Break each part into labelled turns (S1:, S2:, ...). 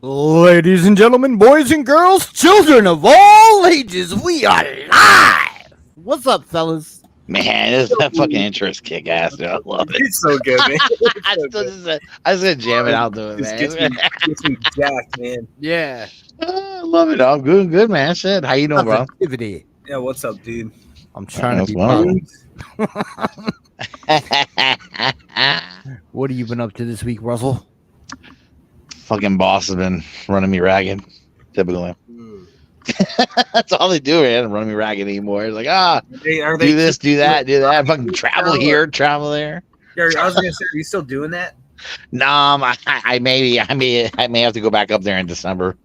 S1: Ladies and gentlemen, boys and girls, children of all ages, we are live. What's up, fellas?
S2: Man, that fucking intro is kick ass, dude. I love it.
S3: It's so good, man.
S2: I was gonna jam it out to it, man.
S3: Gets me jacked, man.
S1: Yeah.
S2: I love it. I'm good, man. Shit. How you doing, bro?
S1: Positivity.
S3: Yeah, what's up, dude?
S1: I'm trying to be
S2: well.
S1: What have you been up to this week, Russell?
S2: Fucking boss has been running me ragged. Typically. That's all they do, man. Running me ragged anymore. It's like,
S3: Are they
S2: do this, do that, do that. Fucking travel here, travel there.
S3: I was gonna say, are you still doing that?
S2: No, I may have to go back up there in December.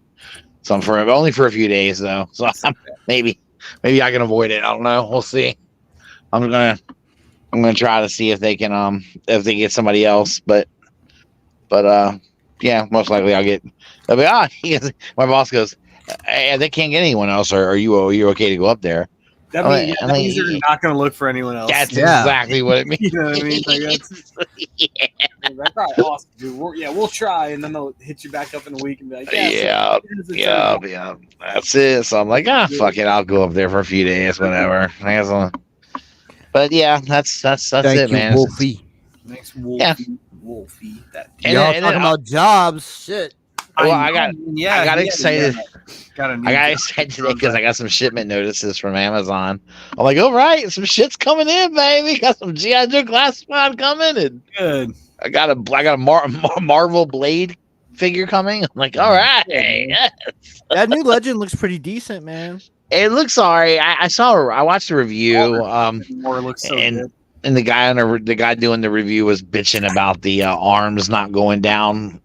S2: So only for a few days though. So maybe I can avoid it. I don't know. We'll see. I'm gonna try to see if they can if they get somebody else, but yeah, most likely I'll be my boss goes, hey, they can't get anyone else. Are you okay to go up there?
S3: That means they're not going to look for anyone else.
S2: That's exactly what it means.
S3: You know what I mean? Like that's probably awesome, dude. We'll try, and then they'll hit you back up in a week and be like,
S2: yeah. That's it. So I'm like, fuck it, I'll go up there for a few days, whatever. But yeah, that's
S1: Thank
S2: it,
S1: you,
S2: man.
S1: Wolfie.
S3: Thanks, Wolfie.
S2: Yeah.
S3: Wolfie. That.
S1: Y'all talking about jobs? Shit.
S2: Well, I got excited.
S3: I
S2: got excited today because I got some shipment notices from Amazon. I'm like, all right, some shit's coming in, baby. Got some G.I. Joe classified coming, and
S3: good.
S2: I got a Marvel Blade figure coming. I'm like, all right, yes.
S1: That new Legend looks pretty decent, man.
S2: It looks alright. I watched the review.
S3: More looks so
S2: and
S3: good.
S2: and the guy doing the review was bitching about the arms not going down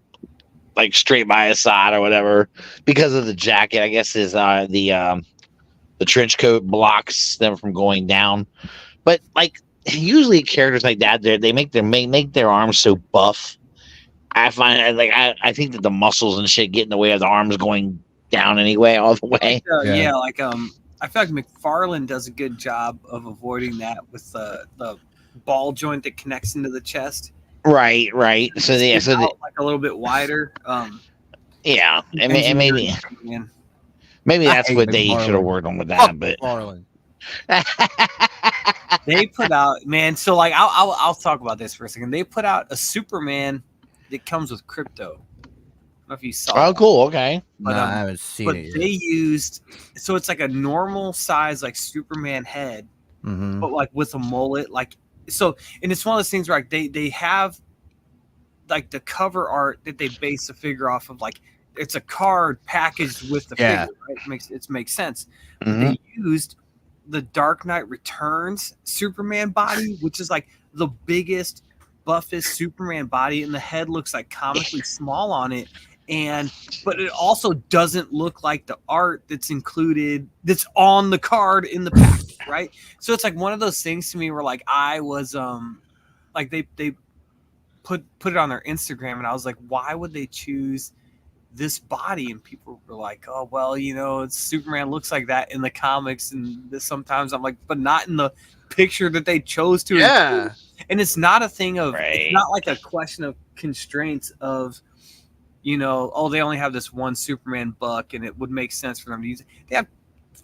S2: like straight by his side or whatever because of the jacket. I guess is the trench coat blocks them from going down. But like usually characters like that, they make their arms so buff. I find I think that the muscles and shit get in the way of the arms going down anyway all the way.
S3: I feel like McFarlane does a good job of avoiding that with the ball joint that connects into the chest.
S2: Right. So like
S3: a little bit wider.
S2: Yeah, and maybe that's what they should have worked on with that. But
S3: they put out, man. So like, I'll talk about this for a second. They put out a Superman that comes with crypto. I don't know if you saw.
S2: Oh, cool. Okay.
S3: But,
S1: I haven't seen it yet.
S3: They used, so it's like a normal size like Superman head, but like with a mullet, like so. And it's one of those things where like they have like the cover art that they base the figure off of, like it's a card packaged with the figure. Right? It makes sense. They used the Dark Knight Returns Superman body, which is like the biggest, buffest Superman body, and the head looks like comically small on it. But it also doesn't look like the art that's included, that's on the card in the package, right? So it's like one of those things to me where like I was like they put it on their Instagram, and I was like, why would they choose this body? And people were like, oh well, it's Superman looks like that in the comics, and sometimes I'm like, but not in the picture that they chose to.
S1: Yeah.
S3: And it's not a thing of,
S2: right.
S3: It's not like a question of constraints of, they only have this one Superman buck, and it would make sense for them to use it. They have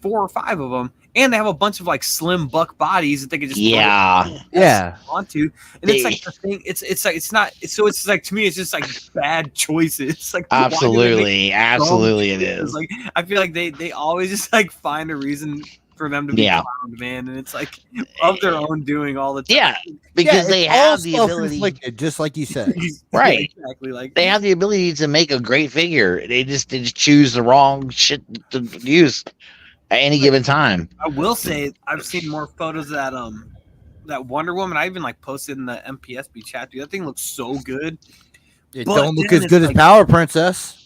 S3: 4 or 5 of them, and they have a bunch of like slim buck bodies that they could just onto. And it's like the thing. It's not. So it's like, to me, it's just like bad choices. It's like
S2: absolutely it is.
S3: Like I feel like they always just like find a reason for them to be clowned, man, and it's like of their own doing all the time.
S2: Yeah, because they have the ability,
S1: just like you said,
S2: right?
S3: Yeah, exactly. Like
S2: they have the ability to make a great figure. They just choose the wrong shit to use at any given time.
S3: I will say I've seen more photos of that Wonder Woman. I even like posted in the MPSP chat. Dude, that thing looks so good.
S1: It don't look as good as Power Princess.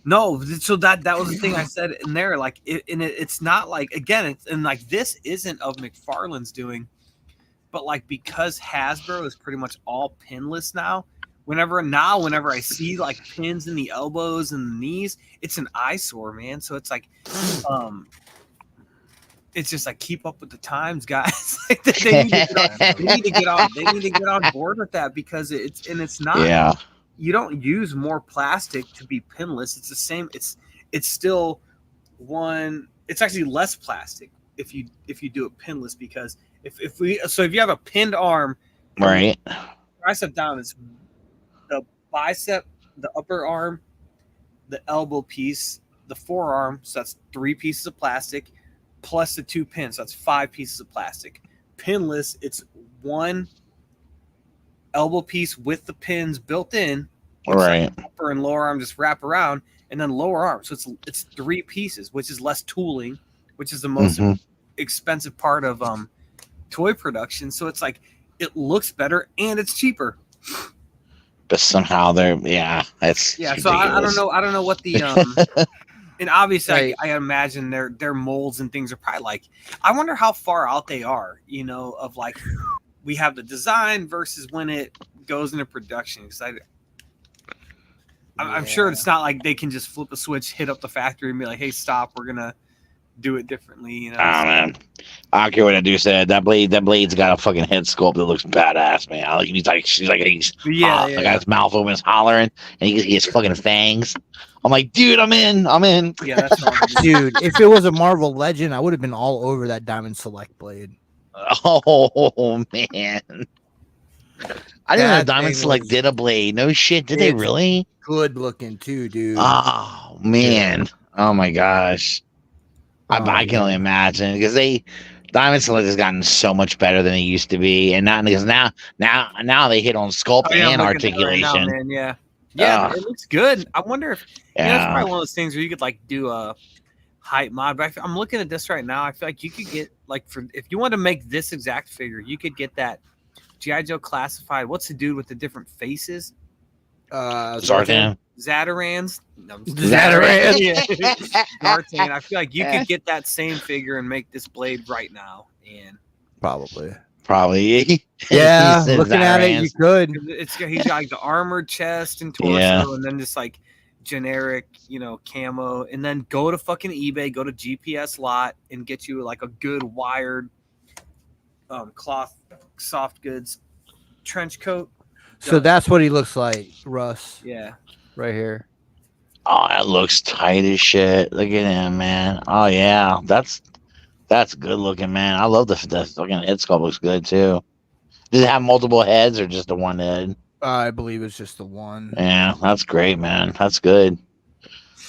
S3: No, so that was the thing I said in there. Like, it's not like, again, this isn't of McFarlane's doing, but like because Hasbro is pretty much all pinless now. Whenever I see like pins in the elbows and the knees, it's an eyesore, man. So it's like, it's just like keep up with the times, guys. Like, they need to get on board with that because it's not.
S2: Yeah.
S3: you don't use more plastic to be pinless. It's the same. It's still one. It's actually less plastic if you do it pinless, because if you have a pinned arm,
S2: Right.
S3: Tricep down is the bicep, the upper arm, the elbow piece, the forearm. So that's 3 pieces of plastic plus the 2 pins. So that's 5 pieces of plastic. Pinless, it's 1 elbow piece with the pins built in.
S2: Right.
S3: Like upper and lower arm just wrap around, and then lower arm. So it's 3 pieces, which is less tooling, which is the most expensive part of toy production. So it's like it looks better and it's cheaper.
S2: But somehow they're it's
S3: So
S2: ridiculous.
S3: I don't know what the and obviously
S1: Right.
S3: I imagine their molds and things are probably like, I wonder how far out they are, of like we have the design versus when it goes into production. Because I'm sure it's not like they can just flip a switch, hit up the factory, and be like, "Hey, stop! We're gonna do it differently."
S2: I don't know. I don't care what I do. Said that blade's got a fucking head sculpt that looks badass, man. He's got his mouth open, he's hollering, and he has fucking fangs. I'm like, dude, I'm in.
S3: Yeah, that's all.
S1: Dude, if it was a Marvel Legend, I would have been all over that Diamond Select blade.
S2: Oh man. I didn't know
S1: That
S2: Diamond
S1: thing
S2: Select
S1: was-
S2: did a blade. No shit. Did they
S1: It's-
S2: really?
S1: Good looking too, dude.
S2: Oh man. Oh my gosh. I can only
S1: man.
S2: imagine, because Diamond Select has gotten so much better than it used to be, and now they hit on sculpt
S3: Oh, yeah, I'm
S2: and
S3: looking at it right
S2: articulation.
S3: now, man. Yeah, it looks good. I wonder if that's probably one of those things where you could like do a height mod. But I'm looking at this right now. I feel like you could get like, for if you want to make this exact figure, you could get that G.I. Joe classified. What's the dude with the different faces?
S2: Zartan.
S3: Zatarans. No, I'm just-
S1: Zataran.
S3: Yeah. Zartan. I feel like you could get that same figure and make this blade right now. And
S1: Probably.
S2: Probably.
S1: Yeah,
S2: He said
S1: looking at it, you
S2: Zatarans.
S1: could.
S3: he's got like the armored chest and torso,
S2: Yeah.
S3: and then just like generic, camo, and then go to fucking eBay, go to GPS lot, and get you like a good wired cloth soft goods trench coat.
S1: So that's what he looks like, Russ,
S3: Yeah.
S1: right here.
S2: Oh, that looks tight as shit. Look at him, man. Oh yeah, that's good looking, man. I love the fucking head sculpt. Looks good too. Does it have multiple heads or just the one head?
S1: I believe it's just the one.
S2: Yeah, that's great, man. That's good.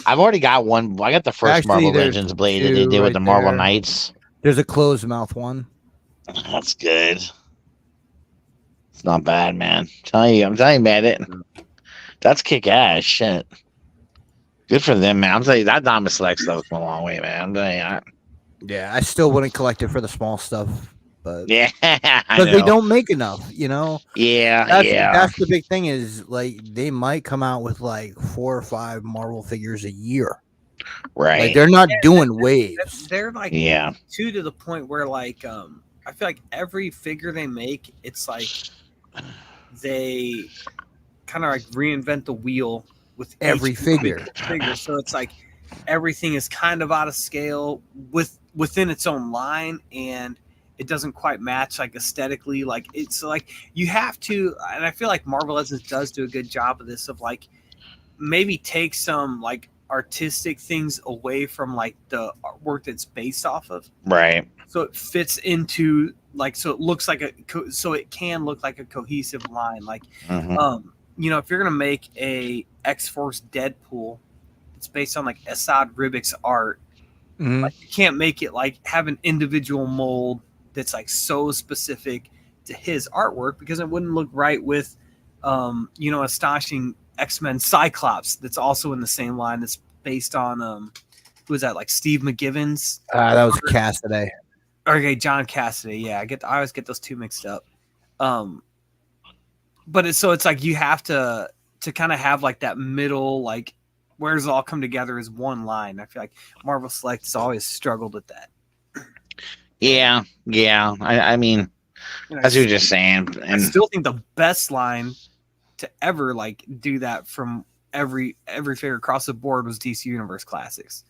S2: I've already got one. I got the first
S1: Actually,
S2: Marvel
S1: there's
S2: Legends blade that they
S1: two
S2: did with
S1: right
S2: the Marvel
S1: there.
S2: Knights.
S1: There's a closed mouth one.
S2: That's good. It's not bad, man. I'm telling you, man. That's kick ass shit. Good for them, man. I'm telling you, that Diamond Select stuff's come a long way, man. I'm telling you.
S1: Yeah, I still wouldn't collect it for the small stuff, but
S2: Yeah, I
S1: because they
S2: know.
S1: don't make enough,
S2: Yeah,
S1: That's the big thing is like they might come out with like 4 or 5 Marvel figures a year.
S2: right.
S1: Like they're not doing waves.
S3: They're like
S2: Yeah.
S3: to the point where like I feel like every figure they make, it's like they kind of like reinvent the wheel with
S1: Every
S3: each
S1: figure.
S3: figure. So it's like everything is kind of out of scale within its own line, and it doesn't quite match like aesthetically. Like it's like you have to, and I feel like Marvel Legends does do a good job of this, of like maybe take some like artistic things away from like the artwork that's based off of,
S2: Right.
S3: so it fits into like, so it looks like so it can look like a cohesive line. Like
S2: Mhm.
S3: if you're gonna make a X-Force Deadpool, it's based on like Assad Ribic's art.
S1: Mhm.
S3: Like you can't make it like have an individual mold that's like so specific to his artwork, because it wouldn't look right with astonishing X-Men Cyclops that's also in the same line, that's based on who is that, like Steve McGivens?
S1: That was Cassidy.
S3: Okay, John Cassidy. Yeah, I always get those two mixed up. But it's like you have to kind of have like that middle, like where does it all come together as one line. I feel like Marvel Select has always struggled with that.
S2: Yeah. I mean, as you were just saying,
S3: I
S2: and
S3: still think the best line to ever like do that from every figure across the board was DC Universe Classics,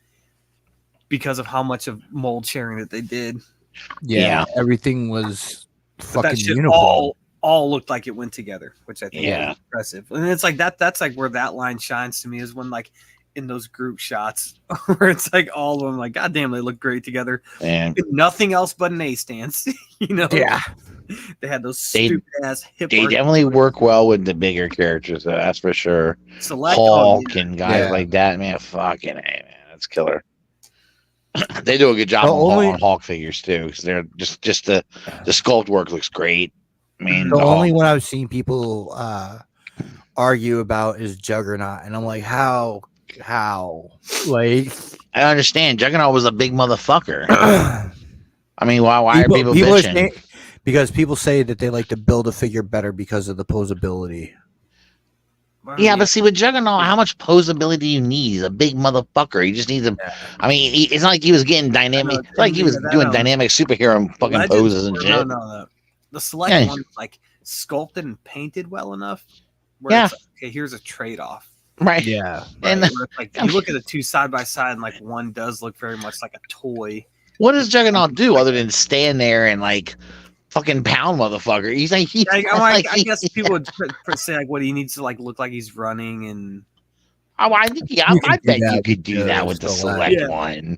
S3: because of how much of mold sharing that they did.
S1: Yeah, everything was
S3: But
S1: fucking
S3: that shit
S1: uniform.
S3: all looked like it went together, which I think
S2: Yeah.
S3: is impressive. And it's like that's like where that line shines to me is when like in those group shots where it's like all of them like, God damn, they look great together.
S2: And
S3: Nothing else but an A stance, you know?
S1: Yeah.
S3: They had those
S2: They-
S3: stupid ass hip.
S2: they definitely work well with the bigger characters, that's for sure.
S3: Select
S2: Hulk and guys
S1: Yeah.
S2: like that, man. Fucking A, man, that's killer. They do a good job
S1: The only-
S2: on Hulk figures too, because they're just the sculpt work looks great. I mean,
S1: The
S2: the
S1: only
S2: Hulk,
S1: one I've seen people argue about is Juggernaut, and I'm like, how, like,
S2: I understand. Juggernaut was a big motherfucker.
S1: people,
S2: I mean, why are people
S1: are
S2: bitching?
S1: saying, because people say that they like to build a figure better because of the posability.
S2: Yeah, but see, with Juggernaut, how much posability do you need? He's a big motherfucker. He just needs a. I mean, it's not like he was getting dynamic. It's like he was doing dynamic superhero fucking
S3: Legends,
S2: poses and shit.
S3: No. The select
S2: Yeah.
S3: one like sculpted and painted well enough. Where
S2: Yeah.
S3: it's like, okay, here's a trade off.
S2: Right.
S1: Yeah.
S2: And
S3: Where it's like you look at the two side by side, and like one does look very much like a toy.
S2: what does Juggernaut do other than stand there and like fucking pound motherfucker? He's like,
S3: I guess people would say like what he needs to like look like he's running and.
S2: I think
S1: You can
S2: I
S1: do
S2: bet
S1: that
S2: you could
S1: with
S2: do
S1: the
S2: that with the
S1: Select.
S2: select one.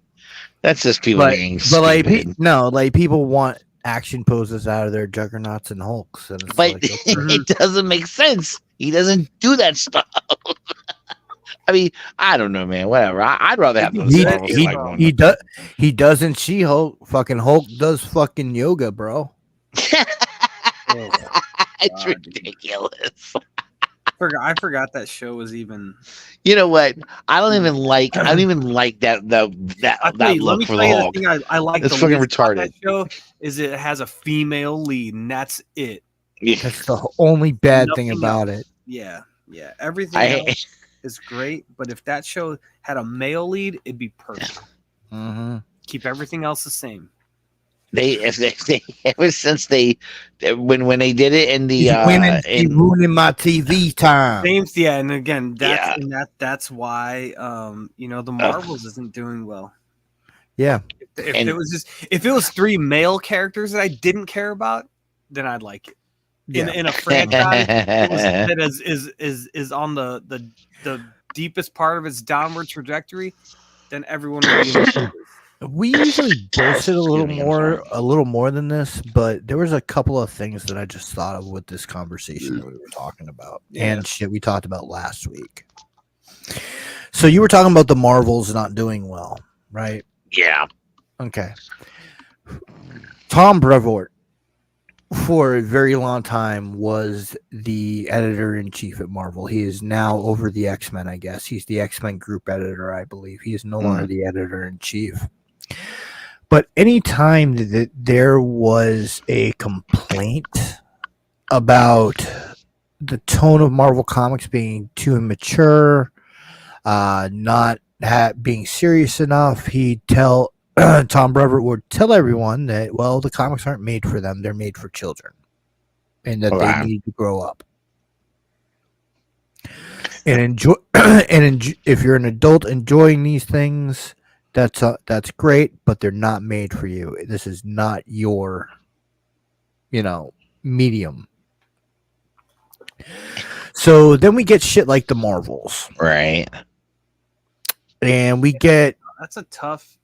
S2: That's just people being
S1: But like,
S2: stupid.
S1: no, like people want action poses out of their Juggernauts and Hulks, and it's
S2: But
S1: like, okay.
S2: it doesnn't make sense. He doesn't do that stuff. I mean, I don't know, man. Whatever. I'd rather have those.
S1: He doesn't. She-Hulk, fucking Hulk does fucking yoga, bro.
S2: It's ridiculous.
S3: I forgot that show was even.
S2: You know what? I don't even like that look for the Hulk.
S3: Thing I like
S2: It's
S3: the
S2: fucking
S3: least about
S2: retarded.
S3: that show is it has a female lead, and that's it.
S2: Yeah.
S1: That's the only bad thing
S3: Nothing
S1: about
S3: else.
S1: it.
S3: Yeah. Everything else is great, but if that show had a male lead, it'd be perfect.
S1: Mm-hmm.
S3: Keep everything else the same.
S2: They ever since when they did it in the
S1: ruining my TV time.
S3: And again, that's why the Marvels isn't doing well.
S1: Yeah.
S3: If it was three male characters that I didn't care about, then I'd like it. In a franchise that is on the deepest part of its downward trajectory, then everyone would be.
S1: We usually bullshit a little more than this, but there was a couple of things that I just thought of with this conversation that we were talking about and shit we talked about last week. So you were talking about the Marvels not doing well, right?
S2: Yeah.
S1: Okay. Tom Brevoort, for a very long time, was the editor-in-chief at Marvel. He is now over the X-Men, I guess. He's the X-Men group editor, I believe. He is no longer the editor-in-chief. But anytime that there was a complaint about the tone of Marvel Comics being too immature, not being serious enough, Tom Brevoort would tell everyone that, well, the comics aren't made for them; they're made for children, and that they need to grow up and enjoy. If you're an adult enjoying these things, that's great, but they're not made for you. This is not your, medium. So then we get shit like the Marvels,
S2: Right?
S1: And we get
S3: that's a tough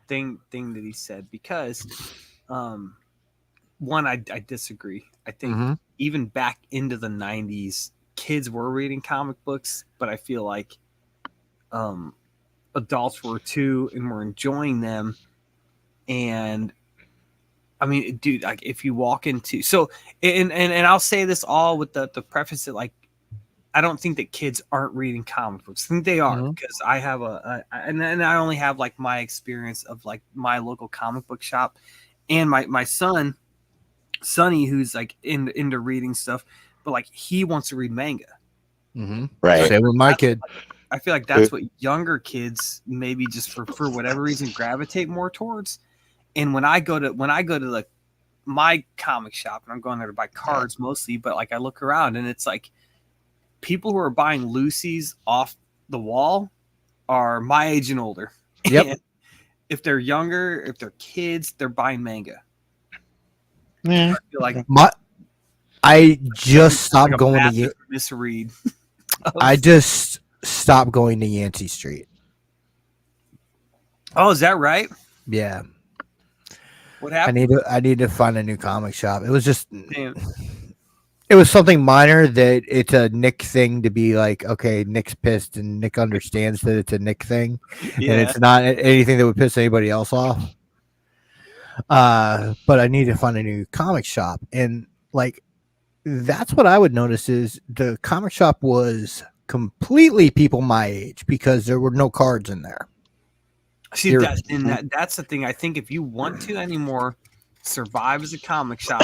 S3: thing that he said because one, I disagree. I think even back into the 90s, kids were reading comic books, but I feel like adults were too and were enjoying them. And I mean, dude, like if you walk into and I'll say this all with the preface that like I don't think that kids aren't reading comic books. I think they are because I have and I only have like my experience of like my local comic book shop and my son, Sonny, who's like into reading stuff, but like he wants to read manga.
S2: Right.
S1: Same with my kid.
S3: I feel like that's what younger kids maybe just for whatever reason gravitate more towards. And when I go to like my comic shop and I'm going there to buy cards mostly, but like I look around and it's like people who are buying Lucy's off the wall are my age and older.
S1: Yep.
S3: And if they're younger, if they're kids, they're buying manga.
S2: Yeah.
S3: I feel like
S1: I just stopped
S3: like a
S1: going to
S3: massive misread.
S1: I just stopped going to Yancey Street.
S3: Oh, is that right?
S1: Yeah.
S3: What happened?
S1: I need to find a new comic shop. It was just
S3: Damn.
S1: it was something minor that it's a Nick thing to be like, okay, Nick's pissed and Nick understands that it's a Nick thing and it's not anything that would piss anybody else off. But I need to find a new comic shop. And like, that's what I would notice is the comic shop was completely people my age because there were no cards in there.
S3: See, that's the thing. I think if you want to anymore survive as a comic shop,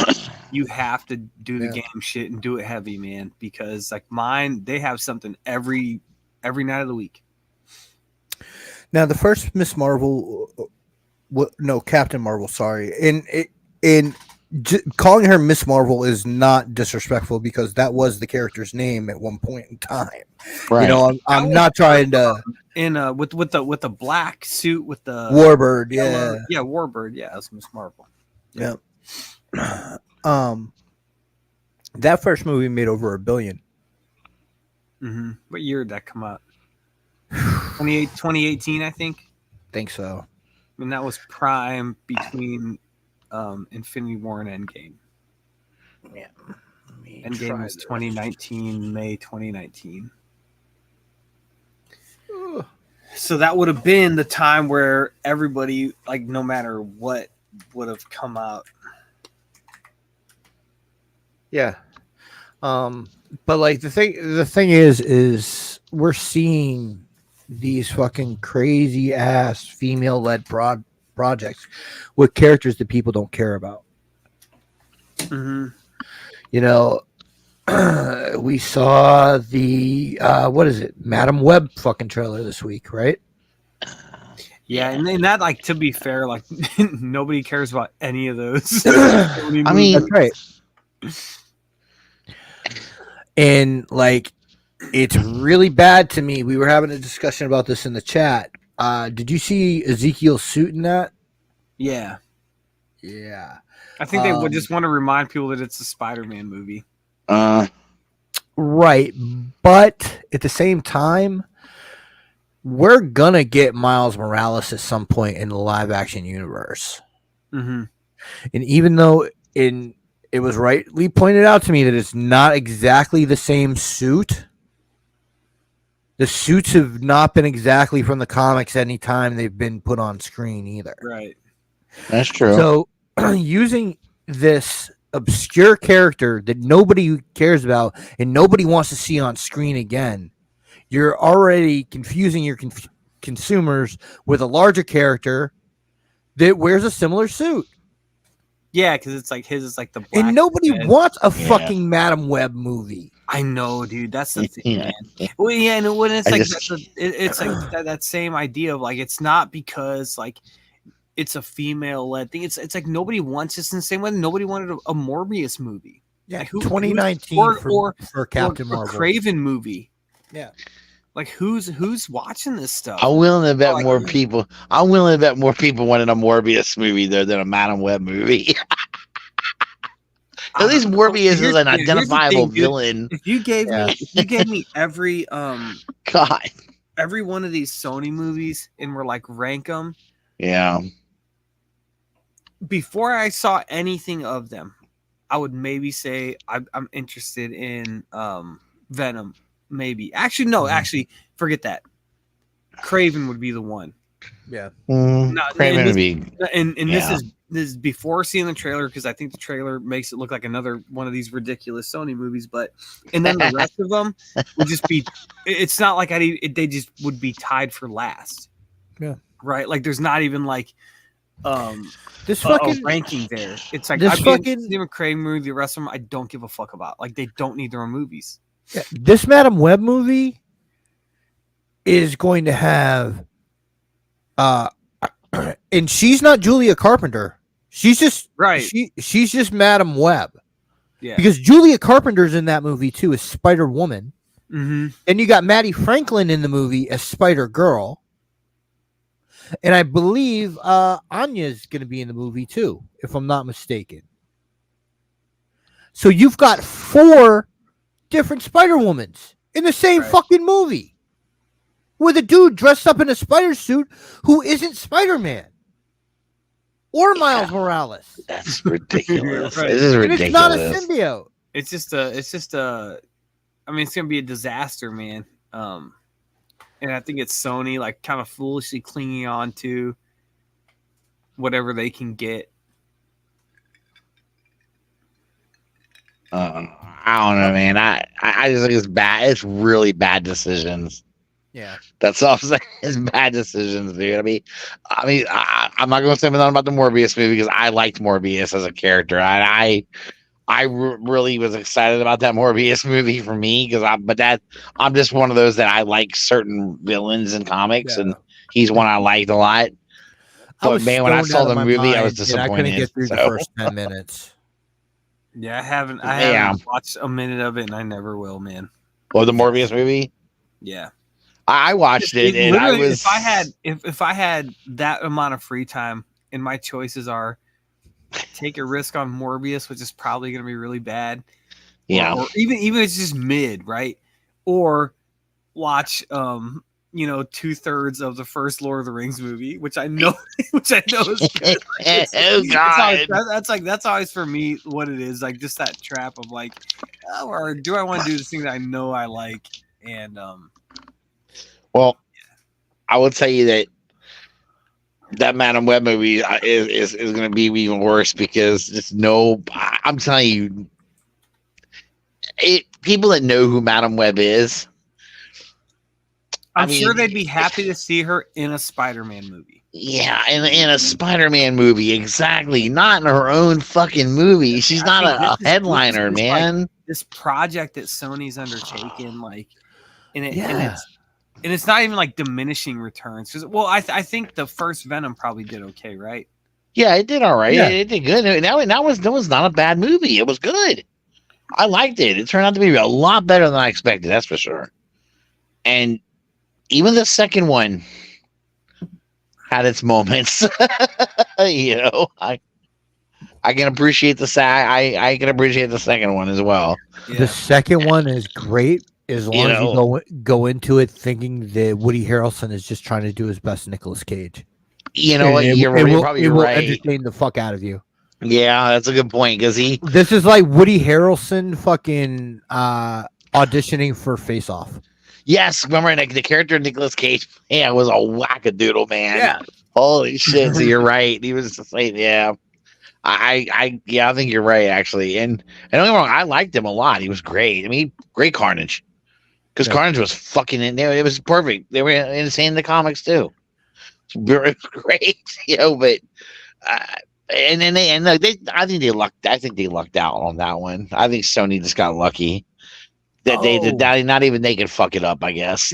S3: you have to do the game shit and do it heavy, man. Because like mine, they have something every night of the week.
S1: Now the first Miss Marvel, no Captain Marvel, sorry, in calling her Miss Marvel is not disrespectful because that was the character's name at one point in time. Right. You know, I'm not trying to.
S3: In with the black suit with the
S1: Warbird,
S3: Warbird, that's Miss Marvel.
S1: Yeah. That first movie made over $1 billion.
S3: Mm-hmm. What year did that come out? 2018, I think.
S1: Think so.
S3: And that was prime between Infinity War and Endgame.
S1: Yeah.
S3: Endgame was 2019, May 2019. So that would have been the time where everybody, like, no matter what, would have come out.
S1: Yeah. But like the thing is we're seeing these fucking crazy ass female led projects with characters that people don't care about.
S3: Mm-hmm.
S1: You know, we saw the what is it, Madam Web fucking trailer this week, right?
S3: Yeah, and that, like, to be fair, like, nobody cares about any of those.
S2: I mean,
S1: that's right. And like, it's really bad to me. We were having a discussion about this in the chat. Did you see Ezekiel's suit in that?
S3: Yeah.
S1: Yeah.
S3: I think they would just want to remind people that it's a Spider-Man movie.
S1: Right. But at the same time, we're going to get Miles Morales at some point in the live action universe.
S3: Mm-hmm.
S1: And even though it was rightly pointed out to me that it's not exactly the same suit, the suits have not been exactly from the comics anytime they've been put on screen either.
S3: Right.
S2: That's true.
S1: So using this obscure character that nobody cares about and nobody wants to see on screen again, you're already confusing your consumers with a larger character that wears a similar suit.
S3: Yeah, because it's like his is like the black
S1: and nobody
S3: head.
S1: wants a fucking Madam Web movie.
S3: I know, dude. That's the thing, man. Well, yeah, and when it's like it's like that same idea of like it's not because like it's a female-led thing. It's like nobody wants this in the same way. Nobody wanted a Morbius movie.
S1: Yeah,
S3: like
S1: 2019 for Captain Marvel,
S3: Craven movie.
S1: Yeah,
S3: like who's watching this stuff?
S2: I'm willing to bet more people. I'm willing to bet more people wanted a Morbius movie there than a Madam Web movie. At least Morbius is an identifiable villain.
S3: If you gave me every
S2: God,
S3: every one of these Sony movies and were like rank them, before I saw anything of them, I would maybe say I'm interested in Venom. Maybe actually no, actually forget that. Craven would be the one.
S1: Yeah,
S2: Craven would be,
S3: and this is before seeing the trailer because I think the trailer makes it look like another one of these ridiculous Sony movies. But and then the rest of them would just be. It's not like they just would be tied for last.
S1: Yeah,
S3: right. Like there's not even like
S1: this fucking
S3: ranking there. It's like
S1: this fucking
S3: Stephen Craven movie. The rest of them I don't give a fuck about. Like they don't need their own movies.
S1: Yeah, this Madam Web movie is going to have and she's not Julia Carpenter. She's just
S3: right.
S1: She's just Madam Web.
S3: Yeah.
S1: Because Julia Carpenter's in that movie too as Spider Woman.
S3: Mm-hmm.
S1: And you got Maddie Franklin in the movie as Spider Girl. And I believe Anya's going to be in the movie too, if I'm not mistaken. So you've got 4 different Spider-Womans in the same
S3: Right.
S1: fucking movie with a dude dressed up in a spider suit who isn't Spider-Man or Miles Morales.
S2: That's ridiculous.
S3: Right.
S2: This is
S1: And it's not a
S2: ridiculous.
S1: symbiote.
S3: It's just a. I mean, it's gonna be a disaster, man. And I think it's Sony like kind of foolishly clinging on to whatever they can get.
S2: I don't know, man. I just think it's bad. It's really bad decisions.
S1: Yeah.
S2: That's all I'm saying. It's bad decisions, dude. I'm not going to say nothing about the Morbius movie because I liked Morbius as a character. I really was excited about that Morbius movie for me because I'm just one of those that I like certain villains in comics, and he's one I liked a lot. But man, when I saw the movie, I was disappointed.
S1: I couldn't get through the first 10 minutes.
S3: Yeah, I haven't watched a minute of it, and I never will, man.
S2: Oh, the Morbius movie?
S3: Yeah.
S2: I watched it, and I was.
S3: If I had that amount of free time, and my choices are take a risk on Morbius, which is probably going to be really bad, or even if it's just mid, right? Or watch 2/3 of the first Lord of the Rings movie, which I know is good.
S2: Oh God,
S3: that's always for me what it is, like just that trap of like, or do I want to do this thing that I know I like? And
S2: well, I will tell you that Madam Web movie is going to be even worse because I'm telling you, people that know who Madam Web is.
S3: I'm sure they'd be happy to see her in a Spider-Man movie.
S2: Yeah, in a Spider-Man movie, exactly. Not in her own fucking movie. She's not a headliner, man.
S3: Like, this project that Sony's undertaken, like, and it's not even like diminishing returns. Well, I think the first Venom probably did okay, right?
S2: Yeah, it did all right.
S1: Yeah.
S2: It did good. That was not a bad movie. It was good. I liked it. It turned out to be a lot better than I expected. That's for sure. And even the second one had its moments. I can appreciate I can appreciate the second one as well.
S1: Yeah. The second one is great as long as you go into it thinking that Woody Harrelson is just trying to do his best Nicolas Cage.
S2: You're probably
S1: will
S2: right.
S1: Entertain the fuck out of you.
S2: Yeah, that's a good point because
S1: this is like Woody Harrelson fucking auditioning for Face Off.
S2: Yes, remember the character Nicolas Cage? Yeah, was a wackadoodle, man.
S1: Yeah.
S2: Holy shit! So you're right. He was just like, yeah. I think you're right actually. And don't get me wrong, I liked him a lot. He was great. I mean, great Carnage. Because Carnage was fucking in there. It was perfect. They were insane in the comics too. It was great, but I think they lucked out on that one. I think Sony just got lucky. That not even they could fuck it up, I guess.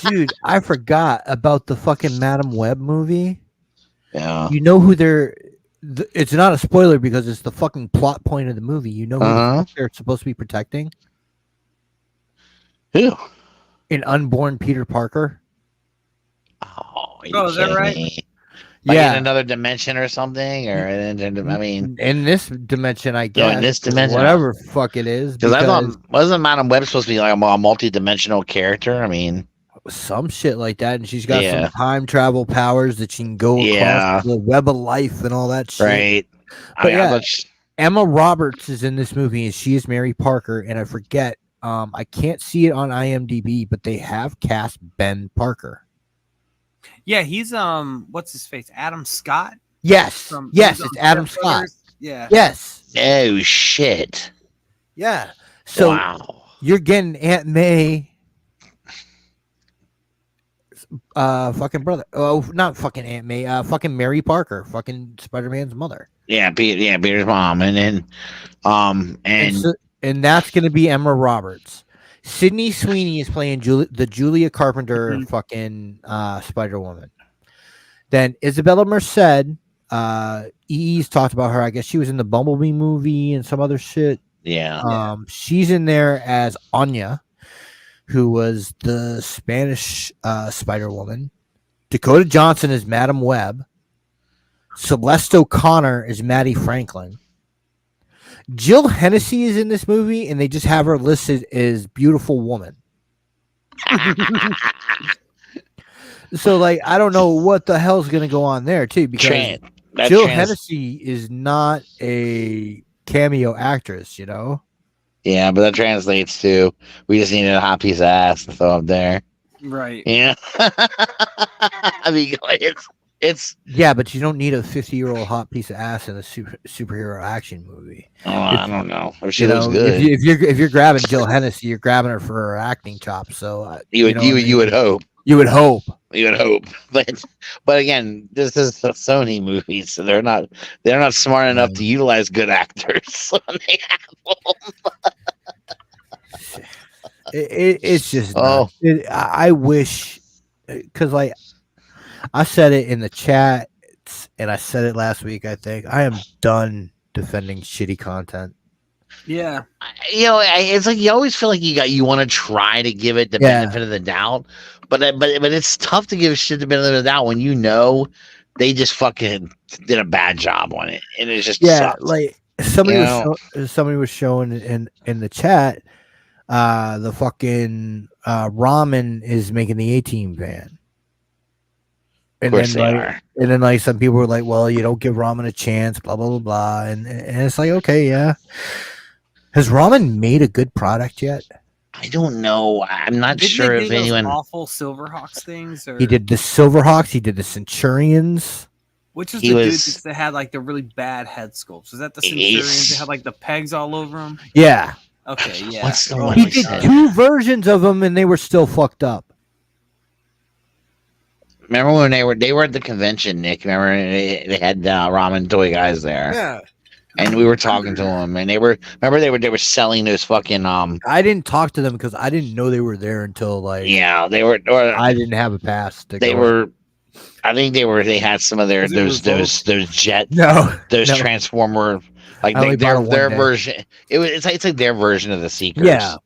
S1: Dude, I forgot about the fucking Madam Web movie.
S2: Yeah.
S1: You know who it's not a spoiler because it's the fucking plot point of the movie. You know who they're supposed to be protecting?
S2: Who?
S1: An unborn Peter Parker.
S2: Oh,
S3: is that right?
S2: Like in another dimension or something, or
S1: in this dimension, I guess.
S2: In this dimension,
S1: whatever fuck it is.
S2: Because I thought wasn't Madam Web supposed to be like a multi-dimensional character? I mean,
S1: some shit like that, and she's got some time travel powers that she can go across the web of life and all that shit.
S2: Right.
S1: But Emma Roberts is in this movie, and she is Mary Parker, and I forget. I can't see it on IMDb, but they have cast Ben Parker.
S3: Yeah, he's what's his face? Adam Scott?
S1: Yes. It's Adam Scott.
S3: Yeah.
S1: Yes.
S2: Oh shit.
S1: Yeah. So you're getting Aunt May fucking brother. Oh, not fucking Aunt May, fucking Mary Parker, fucking Spider-Man's mother.
S2: Yeah, Peter's mom. And then
S1: and that's gonna be Emma Roberts. Sydney Sweeney is playing the Julia Carpenter fucking Spider-Woman. Then Isabella Merced, EE's talked about her. I guess she was in the Bumblebee movie and some other shit.
S2: Yeah.
S1: She's in there as Anya, who was the Spanish Spider-Woman. Dakota Johnson is Madam Web. Celeste O'Connor is Maddie Franklin. Jill Hennessy is in this movie, and they just have her listed as beautiful woman. So, like, I don't know what the hell's going to go on there, too, because Jill Hennessy is not a cameo actress, you know?
S2: Yeah, but that translates to we just needed a hot piece of ass to throw up there.
S3: Right.
S2: Yeah. I mean, it's
S1: yeah, but you don't need a 50-year-old hot piece of ass in a superhero action movie.
S2: I don't know. If she looks good,
S1: if you're grabbing Jill Hennessy, you're grabbing her for her acting chops. So
S2: you would hope.
S1: You would hope.
S2: You would hope, but again, this is a Sony movie, so they're not smart enough to utilize good actors when they have them.
S1: It's just I wish, because like I said it in the chat and I said it last week. I think I am done defending shitty content.
S3: Yeah,
S2: it's like you always feel like you want to try to give it the benefit of the doubt, but it's tough to give shit the benefit of the doubt when they just fucking did a bad job on it, and it just sucks.
S1: Like somebody was showing in the chat, the fucking ramen is making the A-Team van. And then like some people were like, well, you don't give ramen a chance, blah blah blah blah, and it's like, okay, yeah. Has ramen made a good product yet?
S2: I don't know. I'm not sure if anyone
S3: awful Silverhawks things. Or...
S1: He did the Silverhawks. He did the Centurions.
S3: Which is the dudes that had like the really bad head sculpts? Was that the Centurions that had like the pegs all over them?
S1: Yeah.
S3: Okay. Yeah.
S1: He did 2 versions of them, and they were still fucked up.
S2: Remember when they were at the convention, Nick? Remember they had ramen toy guys there?
S3: Yeah.
S2: And we were talking to them, and they were selling those fucking
S1: I didn't talk to them because I didn't know they were there until like
S2: they were. Or,
S1: I didn't have a pass.
S2: They were. I think they had some of their those jet transformer like their version. It's like their version of the Seekers.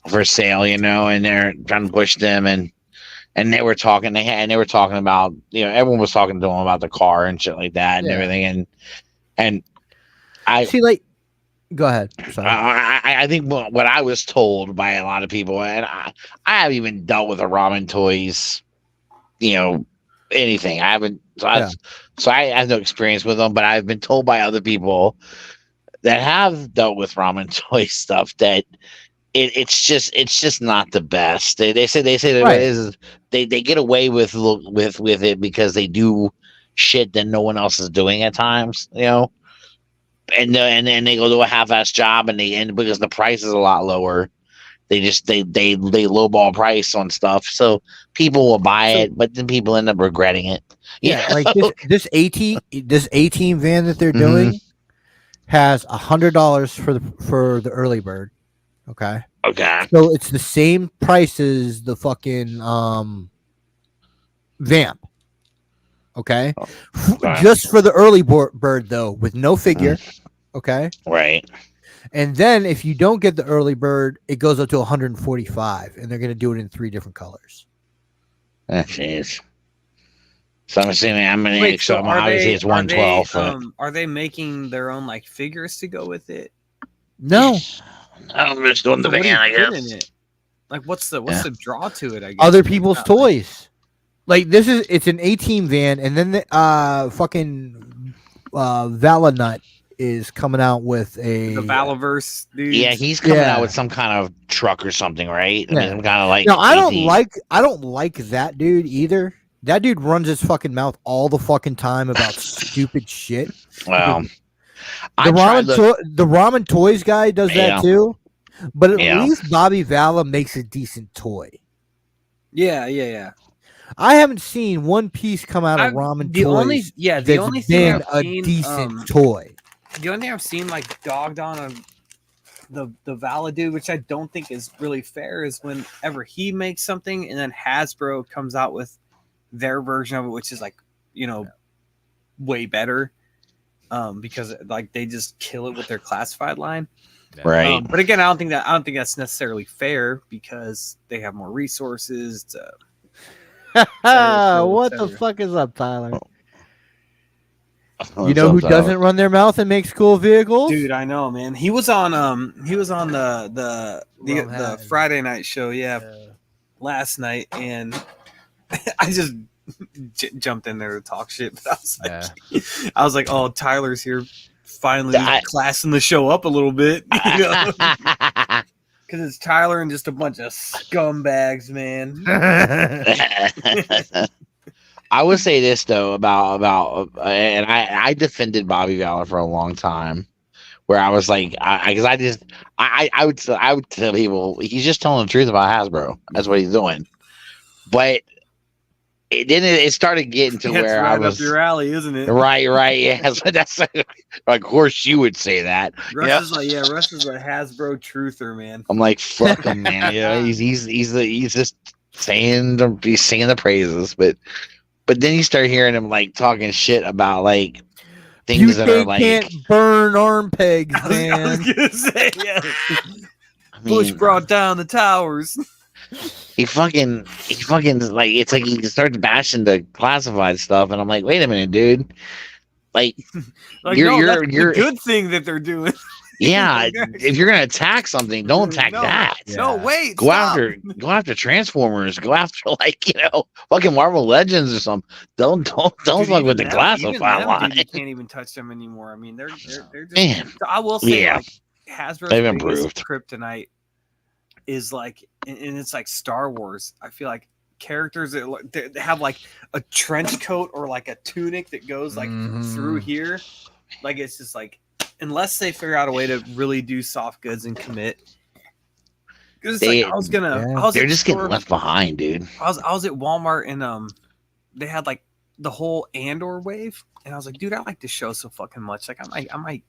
S2: For sale, and they're trying to push them and they were talking. They were talking about everyone was talking to them about the car and shit like that and everything and. I
S1: see, like, go ahead. Sorry.
S2: I think what I was told by a lot of people, and I haven't even dealt with the ramen toys, anything. I haven't, so I have no experience with them. But I've been told by other people that have dealt with ramen toy stuff that it's just not the best. They say that they get away with it because they do shit that no one else is doing at times, And then they go to a half-ass job, and they end because the price is a lot lower. They lowball price on stuff, so people will buy it, but then people end up regretting it.
S1: Yeah, like this A-Team van that they're doing has $100 for the early bird. Okay. So it's the same price as the fucking Vamp. Okay. Just for the early bird though, with no figure. Okay.
S2: Right.
S1: And then if you don't get the early bird, it goes up to 145, and they're going to do it in 3 different colors.
S2: Jeez. So I'm assuming obviously it's 112.
S3: Are they making their own like figures to go with it?
S1: No.
S2: I'm just doing the van, I guess.
S3: Like what's the draw to it? I guess
S1: other people's toys. Like it's an A-Team van, and then the fucking Valanut is coming out with the
S3: Valaverse dude.
S2: Yeah, he's coming out with some kind of truck or something, right? I mean, some kind of like.
S1: No, I don't like that dude either. That dude runs his fucking mouth all the fucking time about stupid shit.
S2: Well,
S1: the Ramen Toys guy does that too, but at least Bobby Vala makes a decent toy.
S3: Yeah.
S1: I haven't seen one piece come out of Ramen Toys.
S3: The only thing I've seen,
S1: decent toy.
S3: The only thing I've seen like dogged on the Vala dude, which I don't think is really fair, is whenever he makes something and then Hasbro comes out with their version of it, which is like way better, because like they just kill it with their classified line.
S2: Right.
S3: But again, I don't think that's necessarily fair because they have more resources to.
S1: What the fuck is up, Tyler? You know who doesn't run their mouth and makes cool vehicles?
S3: Dude, I know, man. He was on the Friday night show, last night, and I just jumped in there to talk shit. But I was like, oh, Tyler's here, finally classing the show up a little bit, you know? Because it's Tyler and just a bunch of scumbags, man.
S2: I would say this though about and I defended Bobby Valor for a long time, where I was like, I would tell people he's just telling the truth about Hasbro. That's what he's doing. But it started getting to where
S3: right
S2: I was
S3: up your alley, isn't it?
S2: Right, yeah. So that's like, of course you would say that.
S3: Russ is a Hasbro truther, man.
S2: I'm like, fuck him, man. Yeah, he's just singing the praises, but then you start hearing him like talking shit about like things that are like
S1: can't burn arm pegs, man.
S3: I was gonna say, yeah. Bush brought down the towers.
S2: He fucking like, it's like he starts bashing the classified stuff, and I'm like, wait a minute, dude. Like you're
S3: a good thing that they're doing.
S2: Yeah, if you're gonna attack something, don't attack that.
S3: No, wait.
S2: Go after Transformers. Go after fucking Marvel Legends or something. Don't fuck with the classified line.
S3: Dude, you can't even touch them anymore. I mean, they're just.
S2: Man,
S3: I will say, like, Hasbro's biggest kryptonite is like, and it's like Star Wars. I feel like characters that have like a trench coat or like a tunic that goes like through here, like it's just like, unless they figure out a way to really do soft goods and commit. Because they're
S2: just getting left behind, dude.
S3: I was at Walmart and they had like the whole Andor wave, and I was like, dude, I like this show so fucking much. Like I might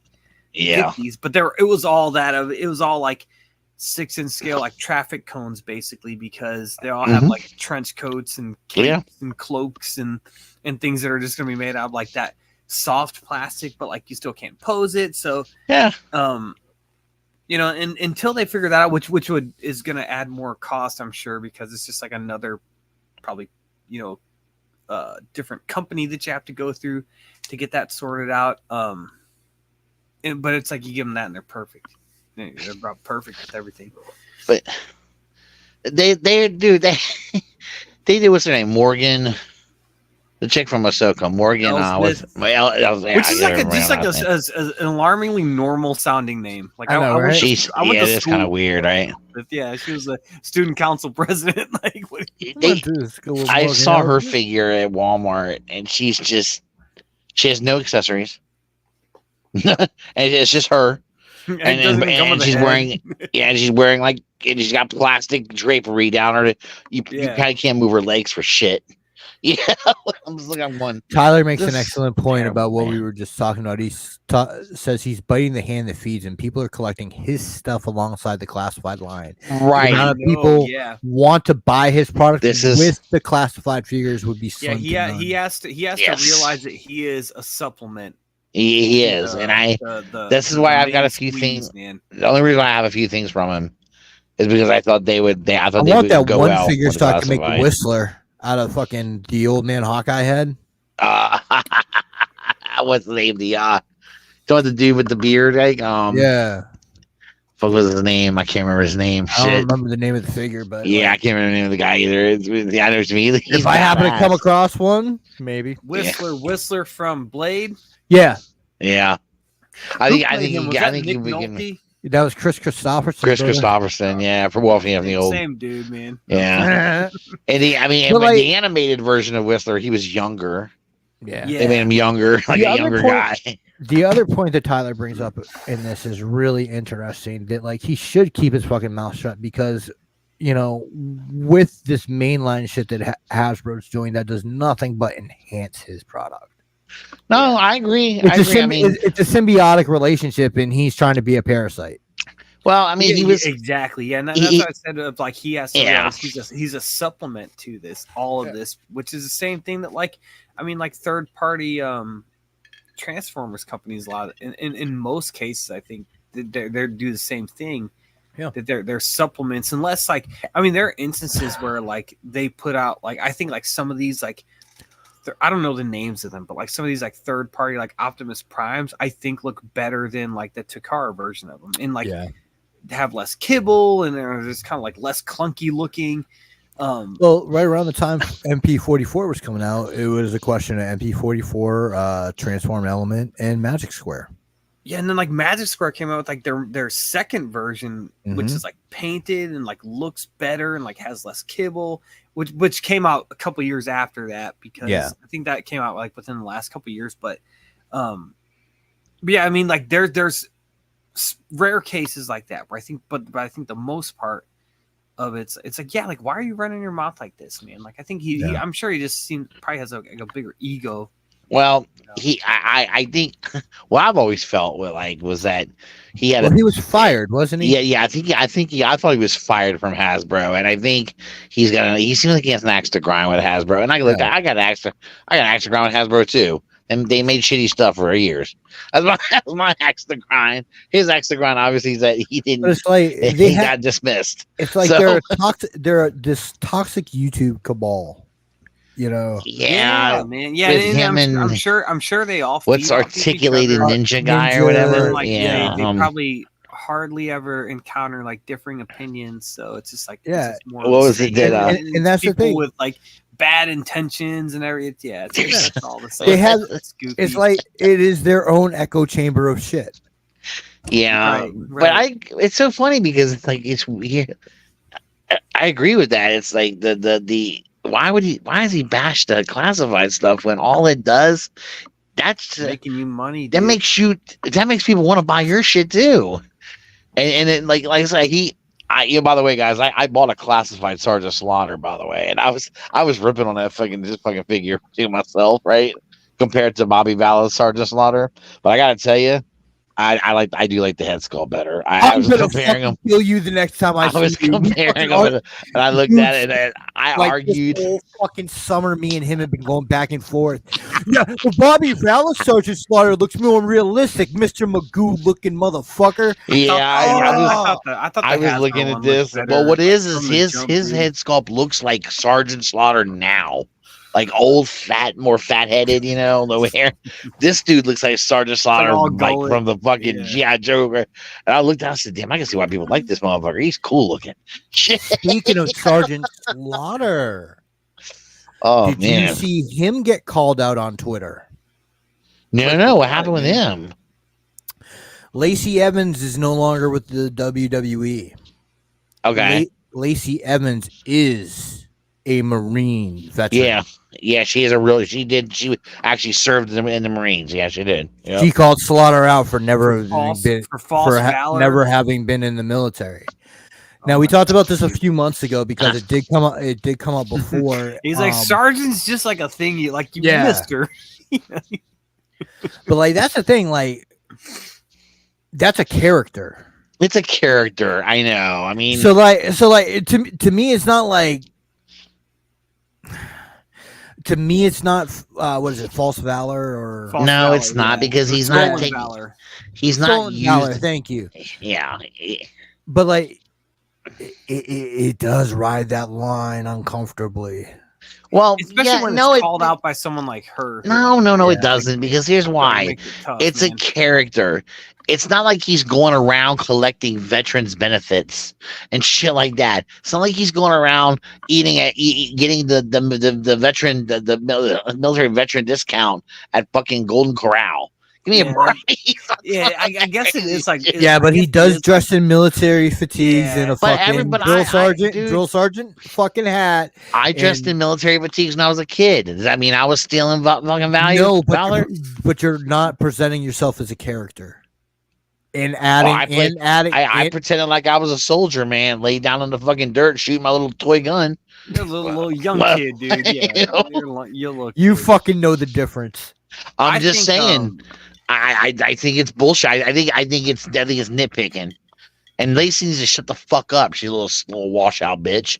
S3: get these, but it was all like 6-inch scale, like traffic cones, basically, because they all have like trench coats and capes and cloaks and things that are just gonna be made out of like that soft plastic, but like you still can't pose it. So and until they figure that out, which is gonna add more cost, I'm sure, because it's just like another probably different company that you have to go through to get that sorted out. But it's like you give them that and they're perfect. They're about perfect with everything.
S2: But they did what's her name, Morgan, the chick from Ahsoka, Morgan, which is like
S3: an alarmingly normal sounding name. Like
S1: I know, right?
S2: It's kind of weird, right?
S3: Yeah, she was a student council president. Like,
S2: I saw her figure at Walmart, and she has no accessories, and it's just her. And she's wearing like, and she's got plastic drapery down her. You kind of can't move her legs for shit. Yeah, I'm just looking at one.
S1: Tyler makes an excellent point about what we were just talking about. He says he's biting the hand that feeds him. People are collecting his stuff alongside the classified line.
S2: Right.
S1: The amount of people want to buy his product with the classified figures would be slim.
S3: Yeah, he has to realize that he is a supplement.
S2: He is, and this is why I've got a few things. Man. The only reason why I have a few things from him is because I thought they would. I want
S1: that one figure stock to make the Whistler out of fucking the old man Hawkeye head.
S2: What's the name? Don't the dude with the beard, like what was his name? I can't remember his name.
S1: I don't remember the name of the figure, but
S2: I can't remember the name of the guy either. I know what you mean.
S1: If I happen to come across one, maybe
S3: Whistler from Blade.
S1: Yeah.
S2: I think we can.
S1: That was Chris Christopherson.
S2: For Wolfie of the old
S3: same dude, man.
S2: Yeah, and the animated version of Whistler, he was younger.
S1: Yeah,
S2: they made him younger, like a younger guy.
S1: The other point that Tyler brings up in this is really interesting. That like he should keep his fucking mouth shut because with this mainline shit that Hasbro's doing, that does nothing but enhance his product.
S2: No, I agree.
S1: It's a symbiotic relationship, and he's trying to be a parasite.
S2: Well, I mean, he was
S3: exactly, and that's what I said. Of like, he has to realize he's a supplement to this, all of this, which is the same thing that, like, third party Transformers companies, a lot of, in most cases, I think they do the same thing. Yeah, that they're supplements, unless there are instances where like they put out, like, I think like some of these like I don't know the names of them, but like some of these like third party like Optimus Primes, I think look better than like the Takara version of them, and like have less kibble, and they're just kind of like less clunky looking.
S1: Well, right around the time MP44 was coming out, it was a question of MP44, Transform Element, and Magic Square.
S3: Yeah, and then like Magic Square came out with like their second version, which is like painted and like looks better and like has less kibble, which came out a couple years after that, because I think that came out like within the last couple years. But yeah, I mean like there's rare cases like that where I think, but I think the most part of it's like, yeah, like why are you running your mouth like this, man? Like I think he I'm sure he just probably has a bigger ego.
S2: Well, I think what I've always felt was that he had
S1: he was fired, wasn't he?
S2: Yeah. I thought he was fired from Hasbro, and I think he seems like he has an axe to grind with Hasbro. And I got an axe to grind with Hasbro too. And they made shitty stuff for years. That's my axe to grind. His axe to grind, obviously, is that he didn't. But it's like he got dismissed.
S1: It's like they're this toxic YouTube cabal. You know,
S3: man, I'm sure they all.
S2: What's articulated ninja guy or whatever?
S3: Like, they probably hardly ever encounter like differing opinions, so it's just like
S2: more what was it that
S1: and that's the thing
S3: with like bad intentions and everything. Yeah, it's all the same.
S1: They have it's like it is their own echo chamber of shit.
S2: Yeah, right. But it's so funny because it's like I agree with that. It's like the why is he bash the classified stuff when all it does that's
S3: making you money, dude.
S2: that makes people want to buy your shit too. And then like I said, by the way, guys, I bought a classified Sergeant Slaughter, by the way, and I was ripping on that fucking figure to myself, right? Compared to Bobby Valla's Sergeant Slaughter. But I gotta tell you, I do like the head skull better. I was comparing them.
S1: Kill you the next time I
S2: was comparing them, and I looked at it and I argued.
S1: This whole fucking summer, me and him have been going back and forth. Yeah, Bobby Valla's Sergeant Slaughter looks more realistic, Mr. Magoo looking motherfucker.
S2: Yeah,
S3: I thought
S2: I was looking at this. Well, what is his head sculpt looks like Sergeant Slaughter now. Like old, more fat-headed, you know, no hair. This dude looks like Sergeant Slaughter, like from the fucking G.I. Joe. And I looked out and said, damn, I can see why people like this motherfucker. He's cool looking.
S1: Speaking of Sergeant Slaughter,
S2: did
S1: you see him get called out on Twitter?
S2: No. What happened with him?
S1: Lacey Evans is no longer with the WWE.
S2: Okay.
S1: Lacey Evans is a Marine veteran.
S2: Yeah, she actually served in the Marines. Yeah, she did. Yep.
S1: She called Slaughter out for never
S3: valor.
S1: Having been in the military. Now we talked about this a few months ago because it did come up before.
S3: He's like, Sergeant's just like a thing you missed her.
S1: But like that's the thing, like that's a character.
S2: It's a character. I know. I mean,
S1: so to me, it's not like. To me, it's not. What is it? False valor or?
S2: False valor, it's not because he's not taking.
S3: Valor.
S2: He's not used. Valor,
S1: thank you.
S2: Yeah,
S1: but like, it does ride that line uncomfortably.
S2: Well,
S3: especially when it's called out by someone like her.
S2: No, it doesn't, because here's why. It's a character. It's not like he's going around collecting veterans benefits and shit like that. It's not like he's going around getting the veteran the military veteran discount at fucking Golden Corral. Give me a break.
S3: I guess it is like.
S1: But he does dress in military fatigues and a fucking drill sergeant fucking hat.
S2: I dressed in military fatigues when I was a kid. Does that mean I was stealing fucking value?
S1: No, but you're not presenting yourself as a character. I
S2: pretended like I was a soldier, man. Laid down in the fucking dirt, shooting my little toy gun.
S3: You're a little young kid, dude. Yeah,
S1: you fucking know the difference.
S2: I'm just saying. I think it's bullshit. I think it's nitpicking. And Lacey needs to shut the fuck up. She's a little washout bitch.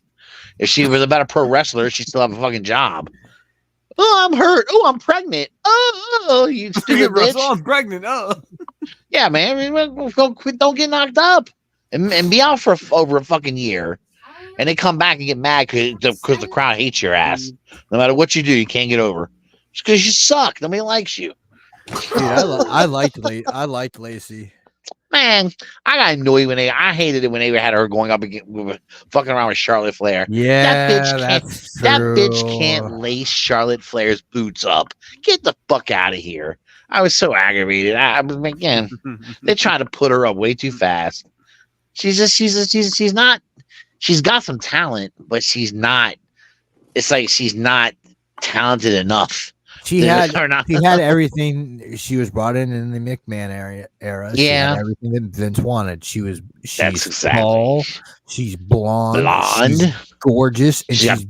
S2: If she was about a pro wrestler, she'd still have a fucking job. Oh, I'm hurt. Oh, I'm pregnant. Oh, you stupid bitch.
S3: Oh, I'm pregnant. Oh.
S2: Yeah, man. Don't get knocked up and be out for over a fucking year. And then come back and get mad because the crowd hates your ass. No matter what you do, you can't get over. because you suck. Nobody likes you.
S1: Dude, I liked Lacey.
S2: Man, I got annoyed when I hated it when they had her going up against fucking around with Charlotte Flair.
S1: Yeah,
S2: that bitch can't lace Charlotte Flair's boots up. Get the fuck out of here. I was so aggravated. Again, they try to put her up way too fast. She's not. She's got some talent, but she's not. It's like she's not talented enough.
S1: She had everything. She was brought in the McMahon era. She had everything that Vince wanted. She's tall, she's blonde, she's gorgeous, and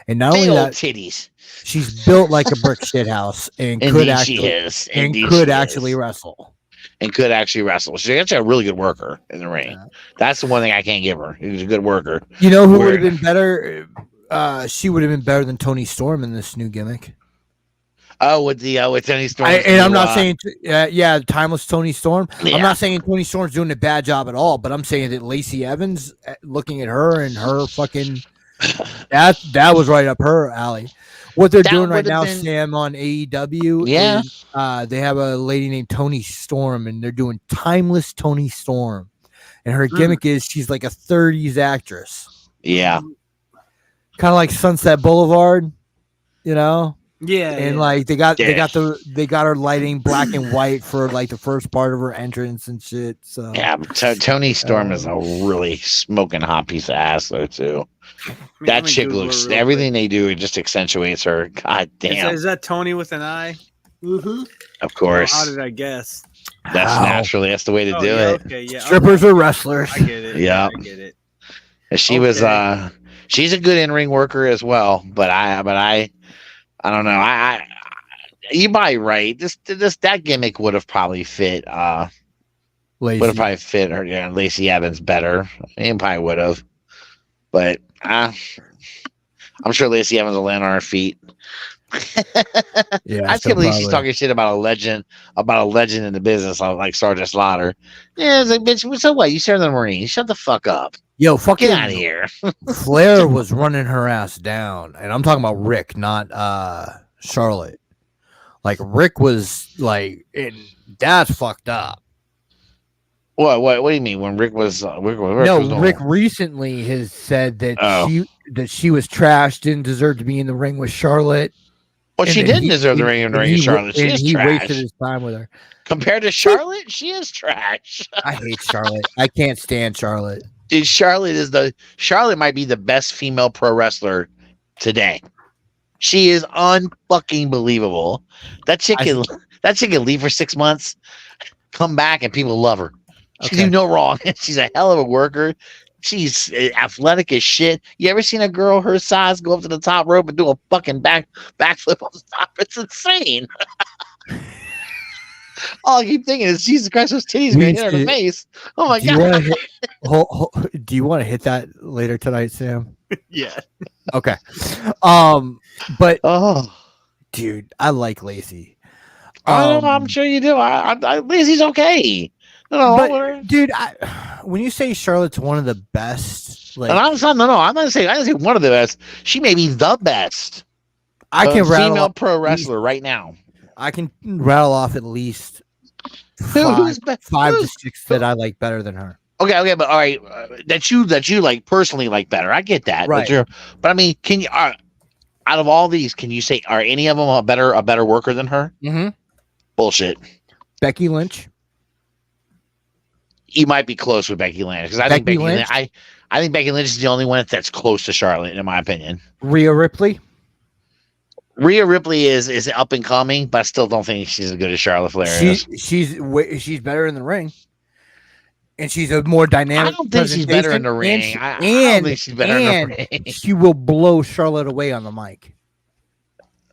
S1: and not only that,
S2: titties.
S1: She's built like a brick shit house, and could actually wrestle.
S2: And could actually wrestle. She's actually a really good worker in the ring. That's the one thing I can't give her. She's a good worker.
S1: You know who would have been better? She would have been better than Toni Storm in this new gimmick.
S2: Oh, with Toni Storm,
S1: I'm not saying, timeless Toni Storm. Yeah. I'm not saying Toni Storm's doing a bad job at all, but I'm saying that Lacey Evans, looking at her and her fucking, that was right up her alley. What they're doing right now, Sam, on AEW, is, they have a lady named Toni Storm, and they're doing timeless Toni Storm, and her gimmick is she's like a 30s actress.
S2: Yeah,
S1: kind of like Sunset Boulevard, you know.
S3: Yeah,
S1: and like they got her lighting black and white for like the first part of her entrance and shit. So
S2: yeah, Toni Storm is a really smoking hot piece of ass though too. That chick looks everything they do. It just accentuates her. God damn.
S3: Is that Tony with an eye?
S2: Mm-hmm. Of course.
S3: How did I guess?
S2: That's naturally. That's the way to do it.
S3: Okay, yeah.
S1: Strippers are wrestlers.
S3: I get it.
S2: Yeah,
S3: I get it.
S2: She was. She's a good in-ring worker as well. But I don't know. You're probably right. That gimmick would have probably fit. Would have probably fit her. Yeah, Lacey Evans better. It probably would have. But I'm sure Lacey Evans will land on her feet.
S1: Yeah,
S2: I just can't believe she's talking shit about a legend in the business like Sergeant Slaughter. Yeah, it's like, bitch. So what? You serve the Marines. Shut the fuck up.
S1: Yo, fucking
S2: get out of here.
S1: Flair was running her ass down, and I'm talking about Rick, not Charlotte. Like Rick was like, that's fucked up.
S2: What do you mean? When Rick was
S1: Rick recently has said that she was trashed, didn't deserve to be in the ring with Charlotte.
S2: Well, she didn't deserve the ring with Charlotte. She is trash.
S1: Wasted his time with her.
S2: Compared to Charlotte, she is trash.
S1: I hate Charlotte. I can't stand Charlotte.
S2: Dude, Charlotte might be the best female pro wrestler today. She is unfucking believable. That chick can leave for 6 months, come back, and people love her. She can do no wrong. She's a hell of a worker. She's athletic as shit. You ever seen a girl her size go up to the top rope and do a fucking backflip on the top? It's insane. All I keep thinking is, Jesus Christ, those titties are going to hit her in the face. Oh my God.
S1: Do you want to hit that later tonight, Sam?
S3: Yeah.
S1: Okay. But dude, I like Lacey.
S2: I'm sure you do. Lacey's okay.
S1: But, dude, when you say Charlotte's one of the best, like,
S2: I'm not saying. I didn't say one of the best. She may be the best.
S1: I can rattle
S2: female pro wrestler right now.
S1: I can rattle off at least five to six that I like better than her.
S2: Okay, but all right, that you like personally like better. I get that,
S1: right?
S2: But I mean, can you out of all these, can you say are any of them a better worker than her?
S1: Mm-hmm.
S2: Bullshit.
S1: Becky Lynch.
S2: You might be close with Becky Lynch because I think Becky Lynch is the only one that's close to Charlotte, in my opinion.
S1: Rhea Ripley.
S2: Rhea Ripley is up and coming, but I still don't think she's as good as Charlotte Flair is.
S1: She's better in the ring, and she's a more dynamic.
S2: I don't think she's better in the ring. I don't think she's better in the ring.
S1: She will blow Charlotte away on the mic.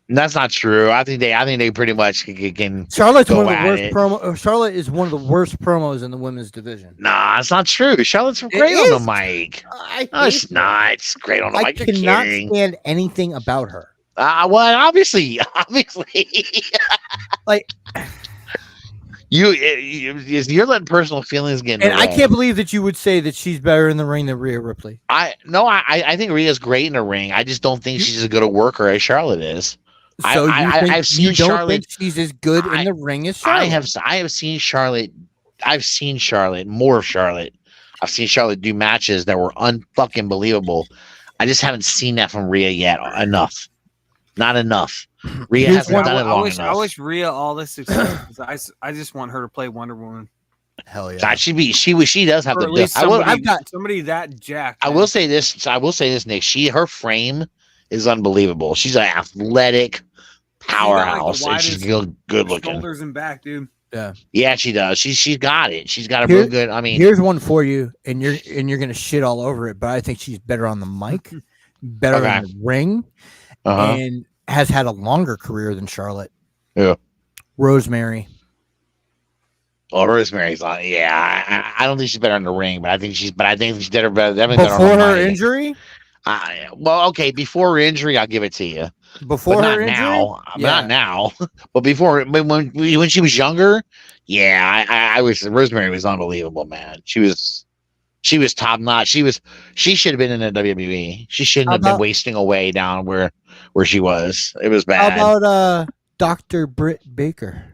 S2: That's not true. I think they pretty much can.
S1: Charlotte's one of the worst promo. Charlotte is one of the worst promos in the women's division.
S2: Nah, that's not true. Charlotte's great on the mic. No, it's not. It's great on the mic.
S1: I cannot stand anything about her.
S2: Well, obviously,
S1: like
S2: you're letting personal feelings get in the way.
S1: I can't believe that you would say that she's better in the ring than Rhea Ripley.
S2: I think Rhea's great in the ring. I just don't think she's as good a worker as Charlotte is.
S1: So
S2: I've seen
S1: you don't
S2: Charlotte.
S1: think she's as good in the ring as Charlotte?
S2: I have seen Charlotte. I've seen Charlotte, more of Charlotte. I've seen Charlotte do matches that were unfucking believable. I just haven't seen that from Rhea yet. Enough, not enough. Rhea hasn't done it long enough.
S3: I wish Rhea all this success. I just want her to play Wonder Woman.
S1: Hell yeah.
S2: God, she does have
S3: or
S2: the
S3: at least
S2: somebody,
S3: somebody that jacked.
S2: I will say this, Nick. Her frame is unbelievable. She's an athletic powerhouse, and she's good looking.
S3: Shoulders and back, dude.
S2: Yeah, she does. She's got it. She's got a real good. I mean,
S1: here's one for you, and you're gonna shit all over it, but I think she's better on the mic, better in the ring, and has had a longer career than Charlotte.
S2: Yeah,
S1: Rosemary.
S2: Oh, Rosemary's on. Yeah, I don't think she's better in the ring, but I think she's better. Definitely
S1: before
S2: better
S1: her injury.
S2: Well, okay, before her injury, I'll give it to you.
S1: Before her injury,
S2: not now. But before, when she was younger, yeah, I was. Rosemary was unbelievable, man. She was top notch. She should have been in the WWE. She shouldn't have been wasting away down where she was. It was bad.
S1: How about Dr. Britt Baker?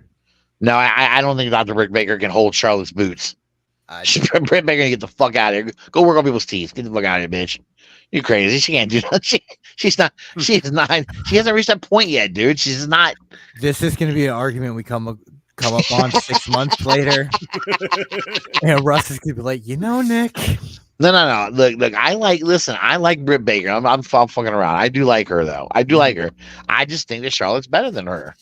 S2: No, I don't think Dr. Britt Baker can hold Charlotte's boots. Britt Baker can get the fuck out of here. Go work on people's teeth. Get the fuck out of here, bitch. You're crazy. She can't do that. She hasn't reached that point yet, dude. She's not.
S1: This is going to be an argument we come up on 6 months later. And Russ is going to be like, Nick.
S2: No. Look. I like Britt Baker. I'm fucking around. I do like her, though. I do like her. I just think that Charlotte's better than her.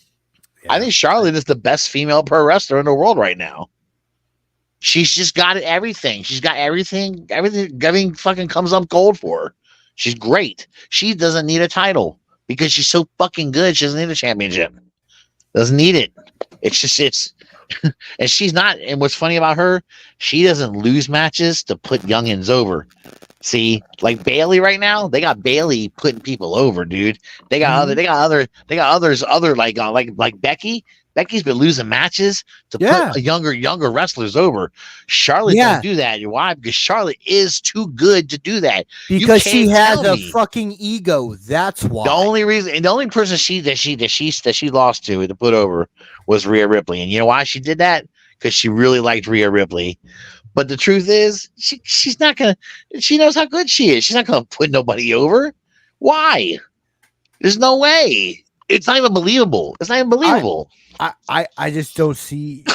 S2: Yeah. I think Charlotte is the best female pro wrestler in the world right now. She's just got everything. She's got everything. Everything fucking comes up gold for her. She's great. She doesn't need a title because she's so fucking good. She doesn't need a championship. Doesn't need it. It's and she's not. And what's funny about her, she doesn't lose matches to put youngins over. See, like Bailey right now, they got Bailey putting people over, dude. They got others like Becky. Becky's been losing matches to put younger wrestlers over. Charlotte don't do that. Why? Because Charlotte is too good to do that.
S1: Because she has a fucking ego. That's why.
S2: The only person she lost to put over was Rhea Ripley. And you know why she did that? Because she really liked Rhea Ripley. But the truth is, she's not gonna. She knows how good she is. She's not gonna put nobody over. Why? There's no way. It's not even believable. It's not even believable.
S1: I just don't see.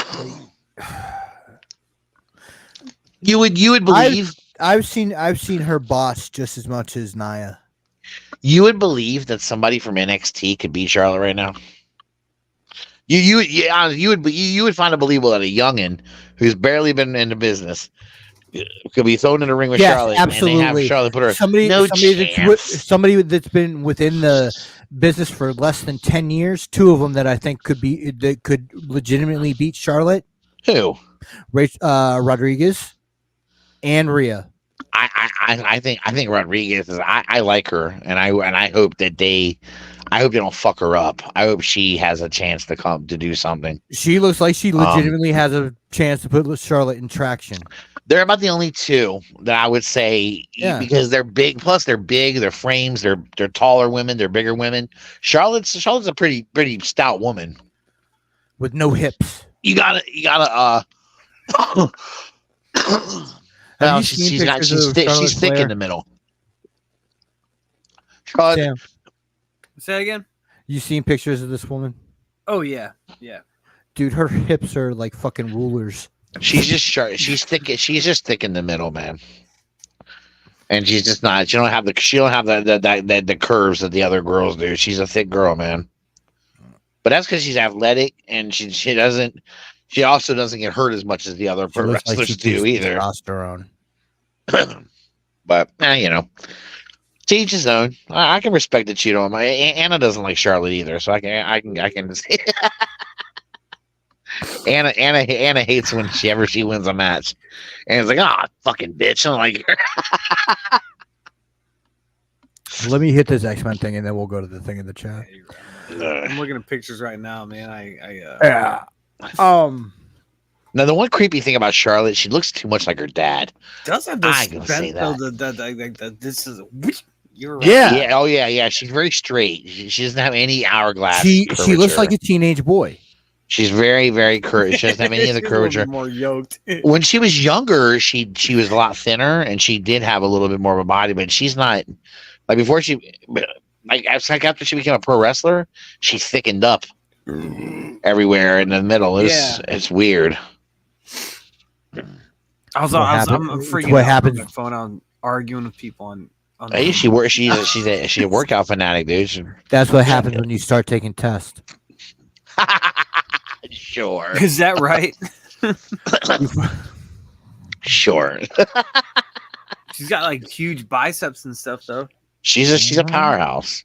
S2: You would believe.
S1: I've seen her boss just as much as Nia.
S2: You would believe that somebody from NXT could beat Charlotte right now. You would find it believable that a youngin who's barely been in the business could be thrown in the ring with Charlotte.
S1: Absolutely.
S2: And they have Charlotte put her.
S1: Somebody that's been within the business for less than 10 years. Two of them that I think could legitimately beat Charlotte.
S2: Who?
S1: Rodriguez and Rhea.
S2: I think Rodriguez is. I like her, and I hope that they don't fuck her up. I hope she has a chance to come to do something.
S1: She looks like she legitimately has a chance to put Charlotte in traction.
S2: They're about the only two that I would say because they're big. Plus, they're big. Their frames. They're taller women. They're bigger women. Charlotte's a pretty stout woman
S1: with no hips.
S2: You gotta. She's thick in the middle. Charlotte.
S1: Sam,
S3: say again.
S1: You seen pictures of this woman?
S3: Oh yeah.
S1: Dude, her hips are like fucking rulers.
S2: She's just short. She's thick. She's just thick in the middle, man. And she's just not. She don't have the curves that the other girls do. She's a thick girl, man. But that's because she's athletic, and she doesn't. She also doesn't get hurt as much as the other pro wrestlers do either.
S1: Testosterone.
S2: But to each his own. I can respect that you don't. Anna doesn't like Charlotte either, so I can. Anna hates when she wins a match, and it's like, fucking bitch, I don't like her.
S1: Let me hit this X-Men thing, and then we'll go to the thing in the chat.
S3: I'm looking at pictures right now, man.
S2: Now, the one creepy thing about Charlotte, she looks too much like her dad.
S3: Does have this this is You're right.
S1: Yeah.
S2: Yeah. Oh yeah. She's very straight. She doesn't have any hourglass.
S1: She looks
S2: curvature.
S1: like a teenage boy.
S2: She's very, very curved. She doesn't have any of the
S3: She's a little
S2: curvature.
S3: bit more yoked.
S2: When she was younger, she was a lot thinner, and she did have a little bit more of a body. But she's not like before. It's like after she became a pro wrestler, she thickened up everywhere in the middle. It's weird.
S3: I'm freaking
S1: what
S3: out
S1: happens-
S3: on my phone. I'm arguing with people on.
S2: Hey, she's a workout fanatic, dude.
S1: That's what happens when you start taking tests.
S2: Sure.
S3: Is that right?
S2: Sure.
S3: She's got like huge biceps and stuff, though.
S2: She's a powerhouse.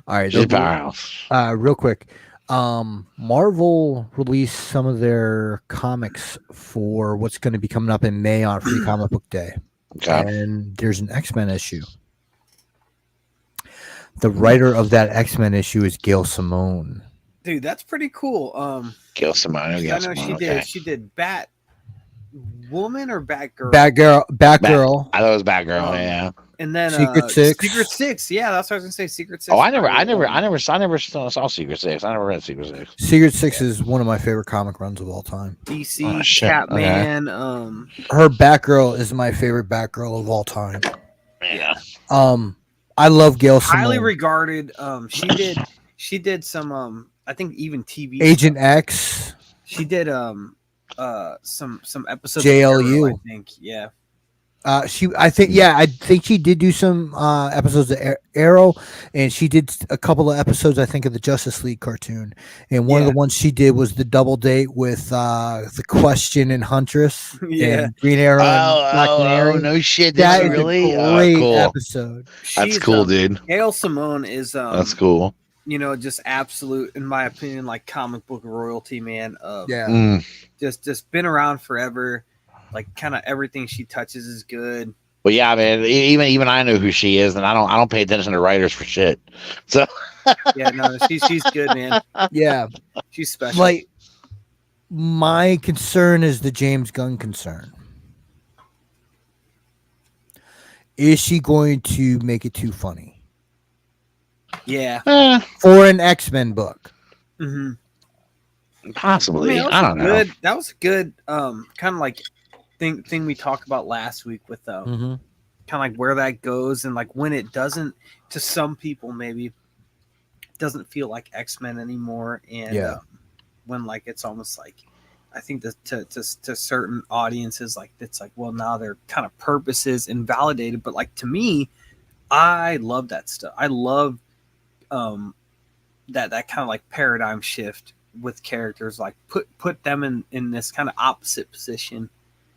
S1: All right,
S2: She's a powerhouse.
S1: real quick. Marvel released some of their comics for what's going to be coming up in May on Free Comic Book Day.
S2: Okay.
S1: And there's an X-Men issue. The writer of that X-Men issue is Gail Simone.
S3: Dude, that's pretty cool.
S2: Gail Simone.
S3: I know she did Bat Woman or Batgirl.
S1: Batgirl.
S2: I thought it was Batgirl. Yeah.
S3: And then
S1: Secret Six.
S3: Secret Six. Yeah, that's what I was gonna say. Secret Six.
S2: Oh, I never saw Secret Six. I never read Secret Six.
S1: Secret Six is one of my favorite comic runs of all time.
S3: DC,
S2: Oh, shit.
S3: Catman.
S1: Her Batgirl is my favorite Batgirl of all time.
S2: Yeah.
S1: I love Gail Simone.
S3: Highly regarded. She did some. I think even TV.
S1: Agent
S3: stuff.
S1: X.
S3: She did some episodes.
S1: JLU.
S3: Of Arrow, I think. Yeah.
S1: I think she did do some episodes of Arrow, and she did a couple of episodes, I think, of the Justice League cartoon. And one of the ones she did was the double date with the Question and Huntress, and Green Arrow and Black Canary.
S2: No shit!
S1: That is
S2: really
S1: a great
S2: cool.
S1: episode.
S2: That's cool, dude.
S3: Gail Simone is.
S2: That's cool.
S3: Just absolute, in my opinion, like comic book royalty, man. Just been around forever. Like kind of everything she touches is good.
S2: Well, yeah, man. Even I know who she is, and I don't pay attention to writers for shit. So
S3: yeah, no, she's good, man.
S1: Yeah,
S3: she's special.
S1: Like my concern is the James Gunn concern. Is she going to make it too funny?
S3: Yeah,
S1: for an X-Men book.
S3: Mm-hmm.
S2: Possibly. I don't know.
S3: That was a good kind of like thing we talked about last week with kind of like where that goes, and like when it doesn't, to some people maybe doesn't feel like X-Men anymore, and when like it's almost like, I think that to certain audiences, like it's like, well, now their kind of purpose is invalidated. But like to me, I love that stuff. I love that kind of like paradigm shift with characters, like put them in this kind of opposite position.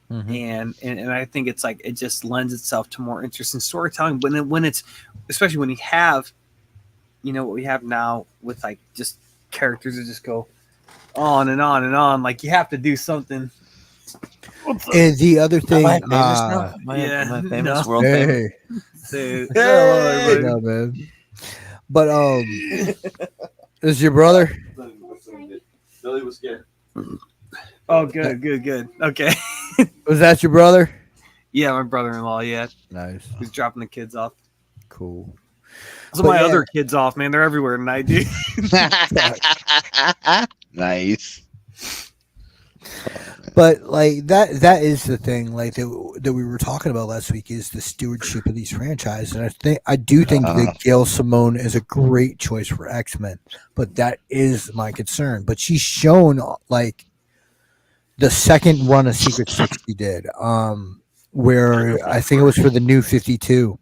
S3: And I think it's like it just lends itself to more interesting storytelling. When it's, especially when you have, what we have now with like just characters that just go on and on and on. Like you have to do something.
S1: And the other thing,
S4: Am I famous? World famous?
S1: No, man. But this is your brother?
S4: Billy was scared.
S3: Oh, good. Okay.
S1: Was that your brother?
S3: Yeah, my brother-in-law. Yeah,
S1: nice.
S3: He's dropping the kids off.
S1: Cool.
S3: So my other kids off, man. They're everywhere tonight, dude.
S2: Nice.
S1: But like that is the thing, like that we were talking about last week, is the stewardship of these franchises. And I do think that Gail Simone is a great choice for X-Men, but that is my concern. But she's shown like the second run of Secret Six she did, where I think it was for the New 52,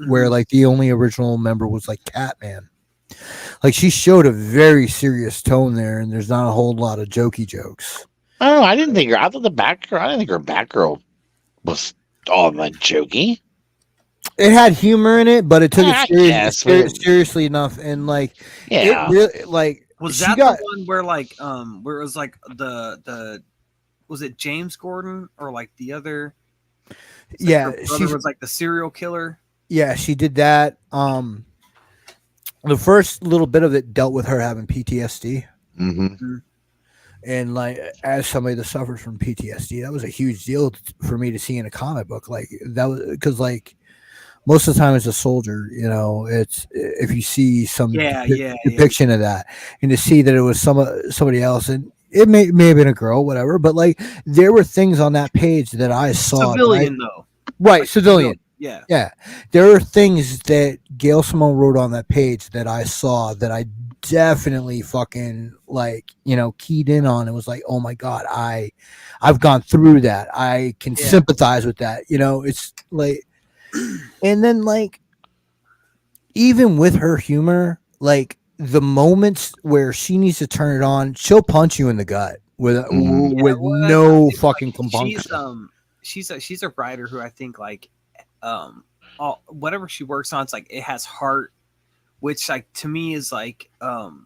S1: where like the only original member was like Catman. Like she showed a very serious tone there, and there's not a whole lot of jokey jokes.
S2: Oh, I didn't think her. I thought the Batgirl. I didn't think her Batgirl was all that jokey.
S1: It had humor in it, but it took it seriously enough, and like it really like
S3: was that the one where like where it was like the was it James Gordon or like the other?
S1: Yeah,
S3: she was like the serial killer.
S1: Yeah, she did that. The first little bit of it dealt with her having PTSD. And like, as somebody that suffers from PTSD, that was a huge deal for me to see in a comic book. Like that was because like most of the time it's a soldier. You know, it's if you see some depiction of that, and to see that it was somebody else, and it may have been a girl, whatever. But like there were things on that page that I saw.
S3: Civilian though,
S1: right? Like, civilian.
S3: Yeah.
S1: Yeah. There are things that Gail Simone wrote on that page that I saw that I definitely fucking like, you know, keyed in on and was like, oh my God, I've gone through that. I can sympathize with that. You know, it's like, and then like, even with her humor, like the moments where she needs to turn it on, she'll punch you in the gut with no fucking compunction.
S3: She's a writer who I think like whatever she works on, it's like it has heart, which like to me is like you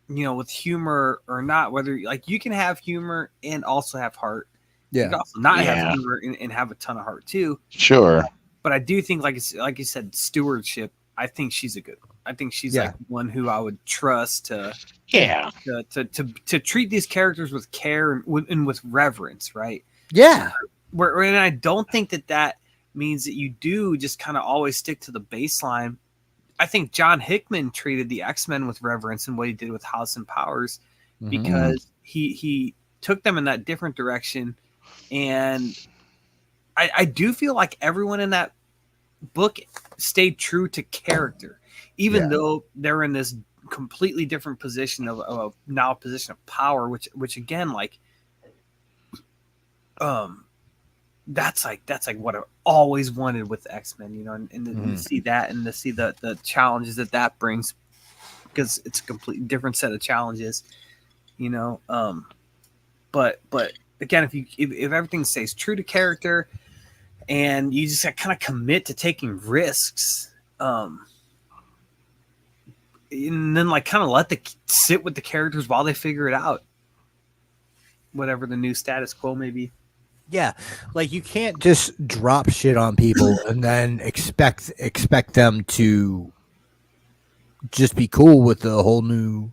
S3: know, with humor or not, whether like you can have humor and also have heart. You can also not have humor and have a ton of heart too.
S2: Sure.
S3: But I do think like you said, stewardship, I think she's a good one. I think she's like one who I would trust to treat these characters with care and with reverence, right?
S1: Yeah.
S3: And I don't think that means that you do just kind of always stick to the baseline. I think John Hickman treated the X-Men with reverence in what he did with House and Powers, because he took them in that different direction. And I do feel like everyone in that book stayed true to character, even though they're in this completely different position of now a position of power, which again, like, that's like what I always wanted with the X-Men, you know, and to see that and to see the challenges that brings, because it's a completely different set of challenges, you know. But again, if everything stays true to character and you just kind of commit to taking risks, and then like kind of sit with the characters while they figure it out, whatever the new status quo may be.
S1: Yeah, like you can't just drop shit on people and then expect them to just be cool with the whole new,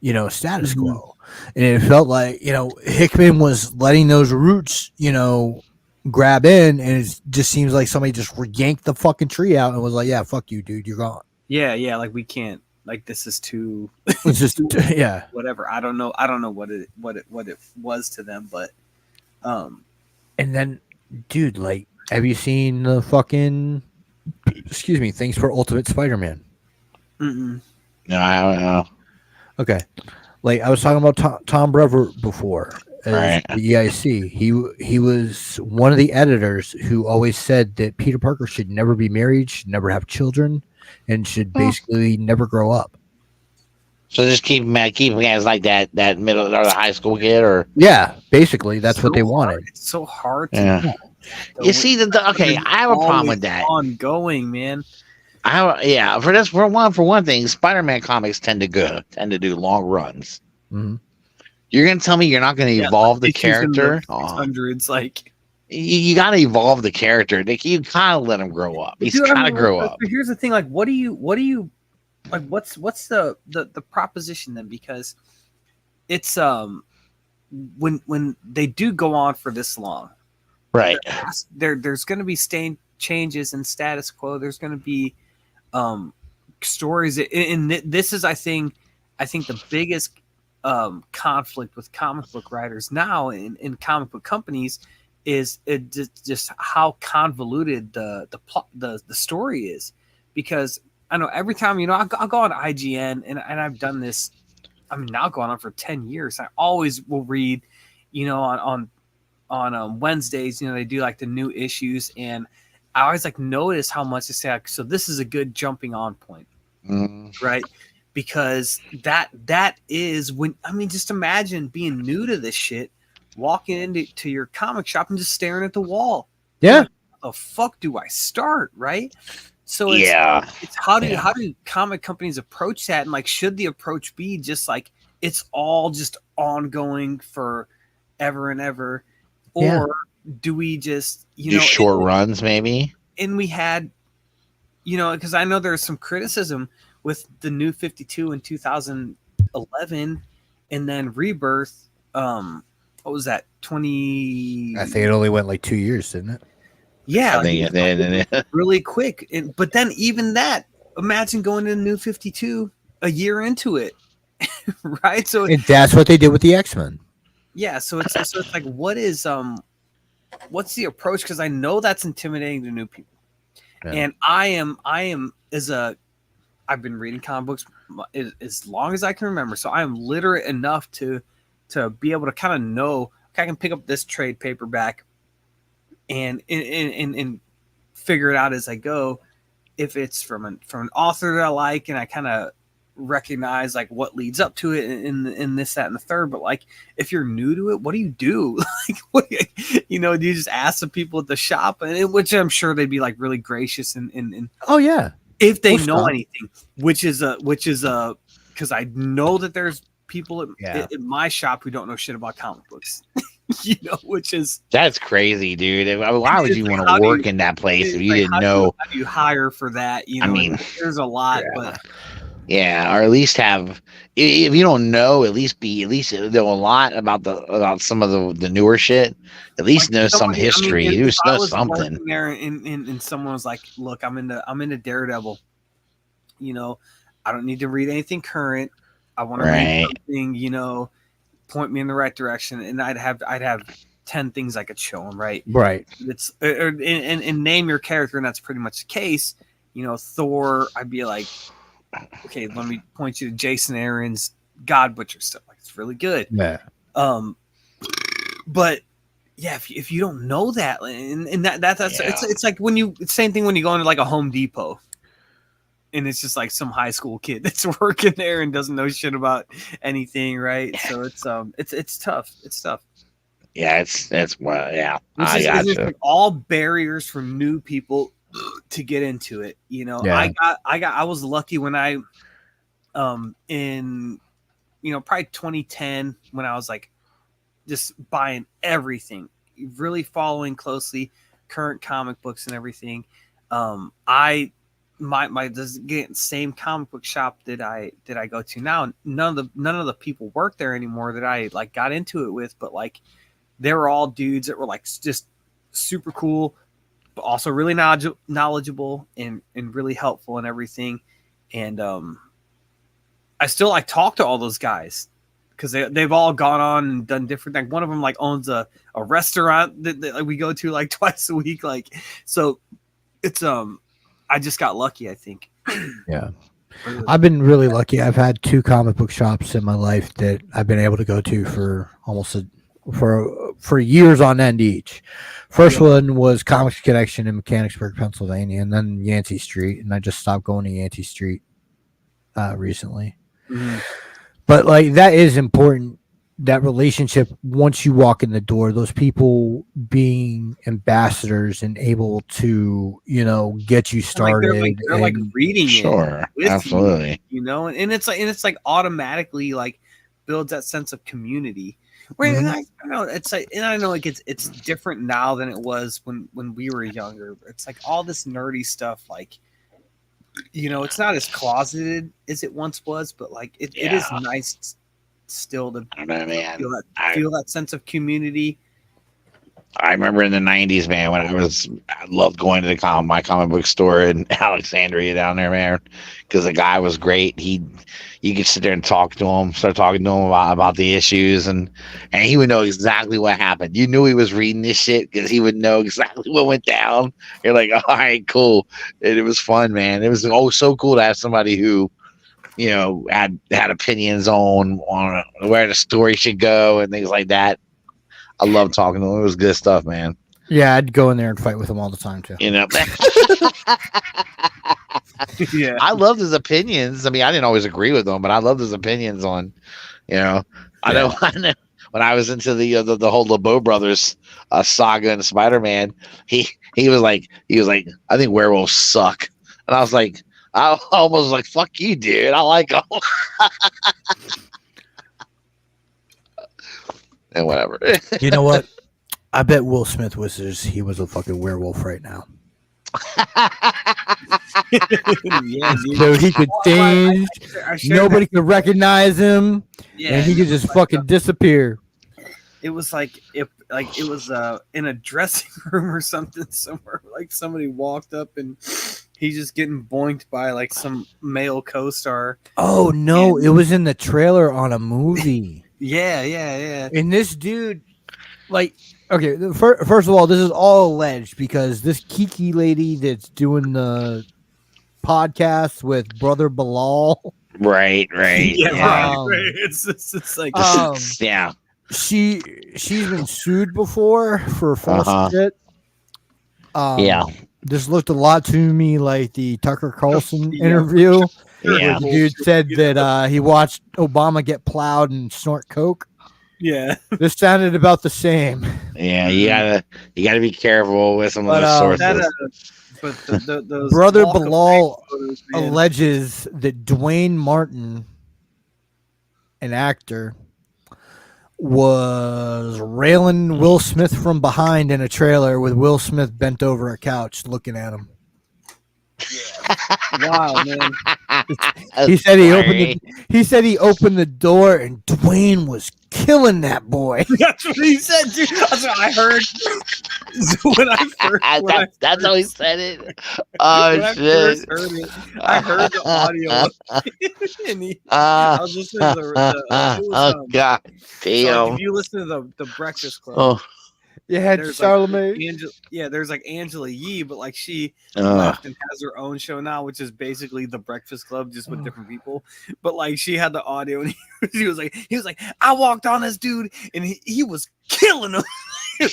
S1: you know, status quo. And it felt like, you know, Hickman was letting those roots, you know, grab in, and it just seems like somebody just yanked the fucking tree out and was like, "Yeah, fuck you, dude, you're gone."
S3: Yeah, like we can't. Like this is too.
S1: It's just
S3: whatever. I don't know what it was to them, but
S1: And then, dude, like, have you seen the fucking? Excuse me. Thanks for Ultimate Spider-Man.
S3: Mm-mm.
S2: No, I don't know.
S1: Okay, like I was talking about Tom Brevoort before. As the EIC, he was one of the editors who always said that Peter Parker should never be married, should never have children, and should basically never grow up.
S2: So just keep him as like that middle or the high school kid, or
S1: basically that's what they wanted.
S3: It's so hard.
S2: You see okay, I have a problem with that.
S3: Ongoing, man.
S2: For one thing, Spider-Man comics tend to do long runs.
S1: Mm-hmm.
S2: You're gonna tell me you're not gonna evolve the character?
S3: Hundreds, like
S2: you got to evolve the character. You kind of let him grow up. He's got to grow up.
S3: But here's the thing: like, what do you like? What's the proposition then? Because it's when they do go on for this long,
S2: right?
S3: There's going to be changes in status quo. There's going to be stories, and this is I think the biggest conflict with comic book writers now in comic book companies is just how convoluted the plot, the story is. Because I know every time, you know, I'll go on IGN and I've done this. I mean, now going on for 10 years. I always will read, you know, on Wednesdays, you know, they do like the new issues, and I always like notice how much they say, like, so this is a good jumping on point, right? Because that is when, I mean, just imagine being new to this shit, walking into your comic shop and just staring at the wall.
S1: Yeah.
S3: Like, how the fuck do I start, right? So it's how do comic companies approach that, and like, should the approach be just like it's all just ongoing for ever and ever, or do we just do
S2: short runs maybe?
S3: And we had, you know, because I know there's some criticism with the New 52 in 2011, and then Rebirth. What was that? 20?
S1: I think it only went like 2 years, didn't it?
S3: Yeah,
S2: then
S3: really quick. But then even that, imagine going to New 52 a year into it, right? So
S1: and that's what they did with the X-Men.
S3: Yeah, so it's like, what's the approach? Because I know that's intimidating to new people, and I am I've been reading comic books as long as I can remember, so I am literate enough to be able to kind of know, okay, I can pick up this trade paperback and figure it out as I go, if it's from an author that I like, and I kind of recognize like what leads up to it in this, that, and the third. But like, if you're new to it, what do you do? Like, what, do you just ask the people at the shop, and which I'm sure they'd be like really gracious and
S1: oh yeah,
S3: if they know anything, which is because I know that there's people at my shop who don't know shit about comic books. Which is,
S2: that's crazy, dude. Why would you want to work in that place if you didn't know?
S3: How do you hire for that? I mean, there's a lot, but
S2: yeah, or at least have, if you don't know, at least know a lot about some of the newer shit. At least know some history. You know something.
S3: There and someone was like, "Look, I'm into Daredevil. I don't need to read anything current. I want to read something. Point me in the right direction." And I'd have 10 things I could show him. Right. It's and name your character, and that's pretty much the case. Thor. I'd be like, okay, let me point you to Jason Aaron's God Butcher stuff. Like, it's really good.
S1: Yeah.
S3: But yeah, if you don't know that, and that's it's like it's same thing when you go into like a Home Depot, and it's just like some high school kid that's working there and doesn't know shit about anything, right? So it's tough. It's tough.
S2: Yeah, it's well, yeah.
S3: I got you. Like all barriers for new people to get into it. I was lucky when I in probably 2010, when I was like just buying everything, really following closely current comic books and everything. My the same comic book shop that I go to now, none of the people work there anymore that I like got into it with, but like they were all dudes that were like just super cool, but also really knowledgeable and really helpful and everything. And I still like talk to all those guys because they've all gone on and done different things. One of them like owns a restaurant that we go to like twice a week. Like, so it's I just got lucky, I think.
S1: Yeah. I've been really lucky. I've had 2 comic book shops in my life that I've been able to go to for for years on end each. First one was Comics Connection in Mechanicsburg, Pennsylvania, and then Yancey Street, and I just stopped going to Yancey Street recently.
S3: Mm-hmm.
S1: But like, that is important, that relationship once you walk in the door, those people being ambassadors and able to get you started.
S3: They're like reading
S2: it with absolutely
S3: you, and it's like automatically like builds that sense of community. Where I know it's like, and I know like it's different now than it was when we were younger. It's like all this nerdy stuff, like it's not as closeted as it once was, but like it is nice still to feel that sense of community.
S2: I remember in the 90s, man, when I loved going to my comic book store in Alexandria down there, man, because the guy was great. You could sit there and start talking to him about the issues, and he would know exactly what happened. You knew he was reading this shit because he would know exactly what went down. You're like, all right, cool. And it was fun, man. It was so cool to have somebody who, had opinions on where the story should go and things like that. I love talking to him. It was good stuff, man.
S1: Yeah, I'd go in there and fight with him all the time too.
S2: Yeah. I loved his opinions. I mean, I didn't always agree with them, but I loved his opinions on, I know when I was into the whole LeBeau brothers saga and Spider-Man, he was like, I think werewolves suck. And I was like, I almost was like, fuck you, dude. I like them. And whatever.
S1: You know what? I bet Will Smith he was a fucking werewolf right now.
S3: Yeah,
S1: so he could change. Nobody could recognize him. Yeah, and he could just fucking disappear.
S3: it was like it was in a dressing room or something somewhere. Like somebody walked up and he's just getting boinked by like some male co-star.
S1: Oh no, it was in the trailer on a movie.
S3: Yeah.
S1: And this dude, like, okay, first of all, this is all alleged because this Kiki lady that's doing the podcast with Brother Bilal.
S2: Right.
S3: Yeah. Right. It's like
S2: yeah.
S1: She's been sued before for false shit.
S2: Yeah.
S1: This looked a lot to me like the Tucker Carlson interview.
S2: Yeah.
S1: Where the dude said that he watched Obama get plowed and snort coke.
S3: Yeah.
S1: This sounded about the same.
S2: Yeah, you gotta be careful with some of those sources.
S3: But those
S1: Brother Bilal alleges that Dwayne Martin, an actor, was railing Will Smith from behind in a trailer with Will Smith bent over a couch looking at him.
S3: Wow, man.
S1: He said he opened the door and Dwayne was killing that boy.
S3: That's what he said, dude. That's what I heard.
S2: That's how he said it. Oh shit!
S3: I heard the audio. And I was listening to
S2: oh god damn!
S3: So if you listen to the Breakfast Club,
S1: had Charlamagne.
S3: There's like Angela Yee, but like she left and has her own show now, which is basically the Breakfast Club just with different people. But like she had the audio, and he was like, I walked on this dude, and he was killing him.
S2: Now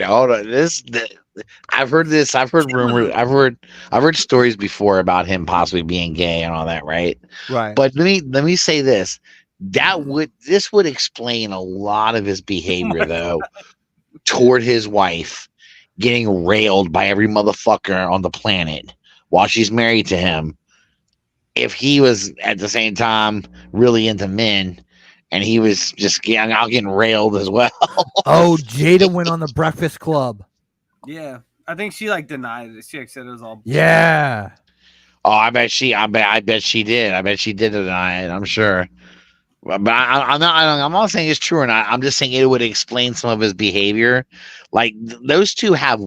S2: hold on. I've heard this. I've heard rumors. I've heard stories before about him possibly being gay and all that, right?
S1: Right.
S2: But let me say this. This would explain a lot of his behavior though toward his wife getting railed by every motherfucker on the planet while she's married to him. If he was at the same time really into men and he was just getting railed as well.
S1: Oh, Jada went on the Breakfast Club.
S3: Yeah. I think she like denied it. She said it was all
S1: yeah.
S2: Oh, I bet she did. I bet she did deny it, I'm sure. But I'm not saying it's true or not. I'm just saying it would explain some of his behavior. Like those two have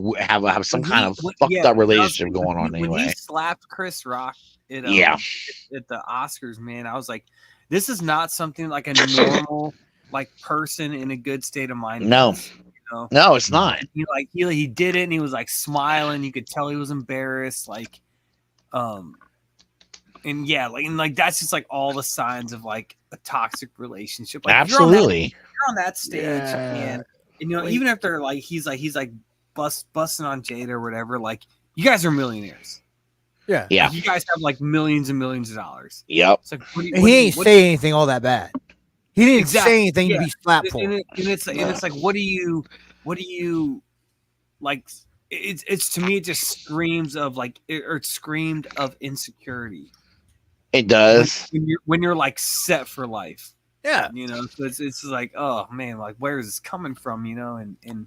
S2: some kind of fucked up relationship going on anyway.
S3: When he slapped Chris Rock at the Oscars, man, I was like, this is not something like a normal like person in a good state of mind.
S2: No. No, it's not.
S3: He did it and he was like smiling. You could tell he was embarrassed. Like, and that's just like all the signs of like a toxic relationship. Like,
S2: absolutely,
S3: you're on that stage, and even if they're like he's like busting on Jada or whatever. Like, you guys are millionaires.
S1: Yeah.
S3: Like, you guys have like millions and millions of dollars.
S2: Yep.
S3: It's like,
S1: he ain't say anything all that bad. He didn't say anything to be slapped for.
S3: And it's like, what do you like? It's to me, it just screams of like, it screamed of insecurity.
S2: It does
S3: when you're like set for life.
S1: Yeah.
S3: So it's like, oh man, like where is this coming from? And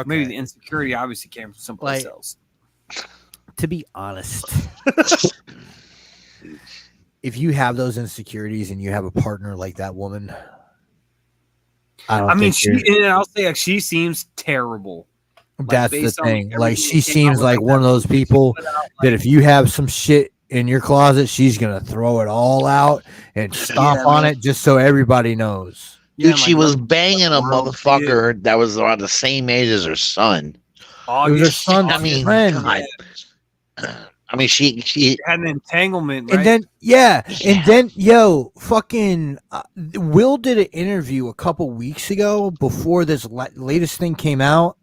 S3: maybe the insecurity obviously came from someplace else.
S1: To be honest, if you have those insecurities and you have a partner like that woman,
S3: I'll say like, she seems terrible.
S1: That's the thing. Like she seems like one of those people that if you have some shit in your closet, she's gonna throw it all out and stomp on it just so everybody knows.
S2: Dude, she was banging a motherfucker that was around the same age as her son.
S1: It was her son's friend.
S2: I mean, she
S3: had an entanglement, right?
S1: And then, fucking Will did an interview a couple weeks ago before this latest thing came out,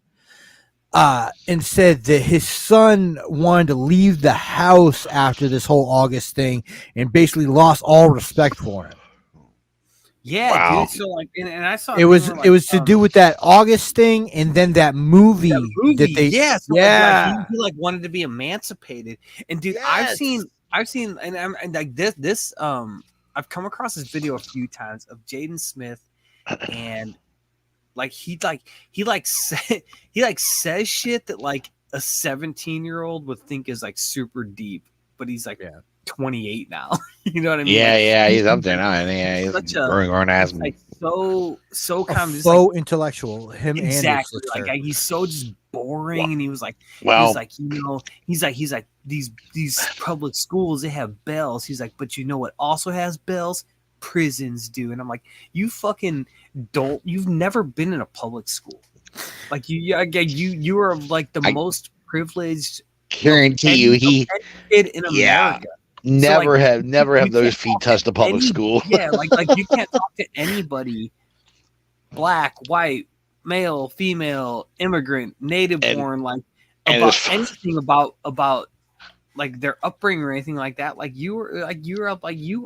S1: and said that his son wanted to leave the house after this whole August thing and basically lost all respect for him.
S3: Yeah,
S2: wow.
S3: Dude. So like, and I saw
S1: it was to do with that August thing, and then that movie that they
S3: he like wanted to be emancipated. And dude, I've seen, and like this I've come across this video a few times of Jaden Smith, and like he says shit that like a 17-year-old would think is like super deep, but he's like 28 now. You know what I mean?
S2: Yeah,
S3: like,
S2: yeah, he's up there now. Yeah, he's
S3: such
S2: growing ass.
S3: like so kind of just
S1: faux
S3: like
S1: intellectual. Him
S3: exactly
S1: and his sister.
S3: like he's so just boring, and he was like,
S2: well,
S3: he's like, he's like these public schools, they have bells. He's like, but you know what also has bells? Prisons do. And I'm like, you fucking don't. You've never been in a public school. Like you are like the most privileged.
S2: Guarantee you, he
S3: kid in America.
S2: Never
S3: So, like,
S2: never have those feet touched a public school.
S3: Yeah, like you can't talk to anybody, black, white, male, female, immigrant, native born, like about anything about like their upbringing or anything like that. Like you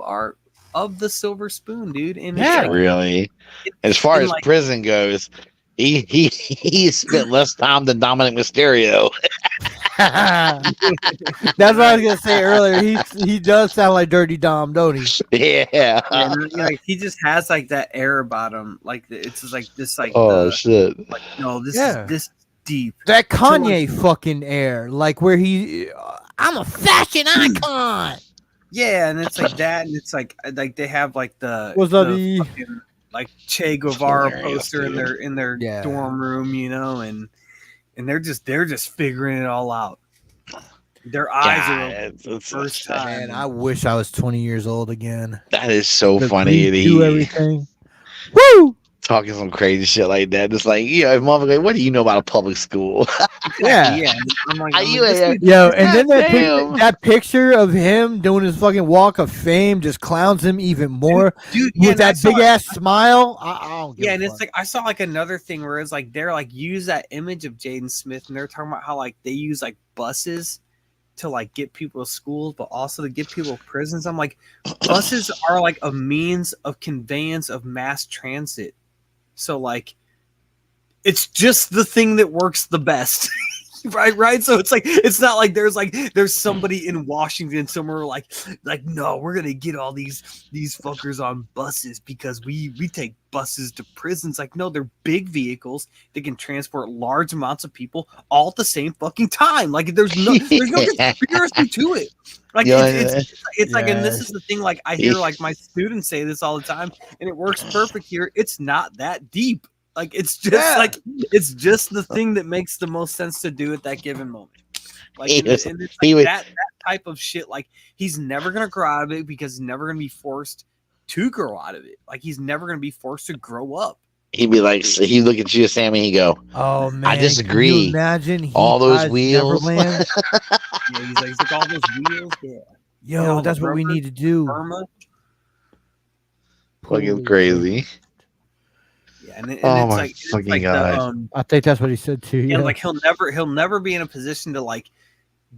S3: are of the silver spoon, dude. And
S2: yeah,
S3: like,
S2: really. As far as prison goes, he spent less time than Dominic Mysterio.
S1: That's what I was gonna say earlier. He does sound like Dirty Dom, don't he?
S2: Yeah.
S3: Like he just has like that air about him. Like it's just like this, like
S2: shit.
S3: Like no, this is this deep.
S1: That Kanye fucking air, like where I'm a fashion icon.
S3: Yeah, and it's like that, and it's like they have like the fucking, like Che Guevara poster in their dorm room, you know, and they're just figuring it all out. Their eyes are the first time.
S1: Man, I wish I was 20 years old again.
S2: That is so funny.
S1: Do everything. Woo!
S2: Talking some crazy shit like that. It's like, motherfucker, what do you know about a public school?
S3: Yeah. I'm like,
S1: and then that picture of him doing his fucking walk of fame just clowns him even more.
S3: Dude,
S1: with that big ass smile. I don't give a
S3: and
S1: fuck.
S3: it's like I saw like another thing where it's like they're like use that image of Jaden Smith, and they're talking about how like they use like buses to like get people to schools, but also to get people to prisons. I'm like, buses are like a means of conveyance of mass transit. So like, it's just the thing that works the best, right? So it's like it's not like there's somebody in Washington somewhere like no, we're gonna get all these fuckers on buses because we take buses to prisons. Like no, they're big vehicles that can transport large amounts of people all at the same fucking time. Like there's no conspiracy to it. Like it's like, and this is the thing. Like I hear like my students say this all the time, and it works perfect here. It's not that deep. Like it's just it's just the thing that makes the most sense to do at that given moment. Like that type of shit. Like he's never gonna grow out of it because he's never gonna be forced to grow out of it. Like he's never gonna be forced to grow up.
S2: He'd be like, he'd look at you, Sammy, he'd go,
S1: "Oh man,
S2: I disagree.
S1: Can you imagine
S2: all those wheels."
S3: Yeah, he's like all those wheels. Yeah.
S1: Yo, that's what we need to do.
S2: Fucking crazy.
S3: Yeah, and it's
S2: my
S3: like,
S2: fucking God.
S1: I think that's what he said too. Yeah,
S3: like he'll never be in a position to like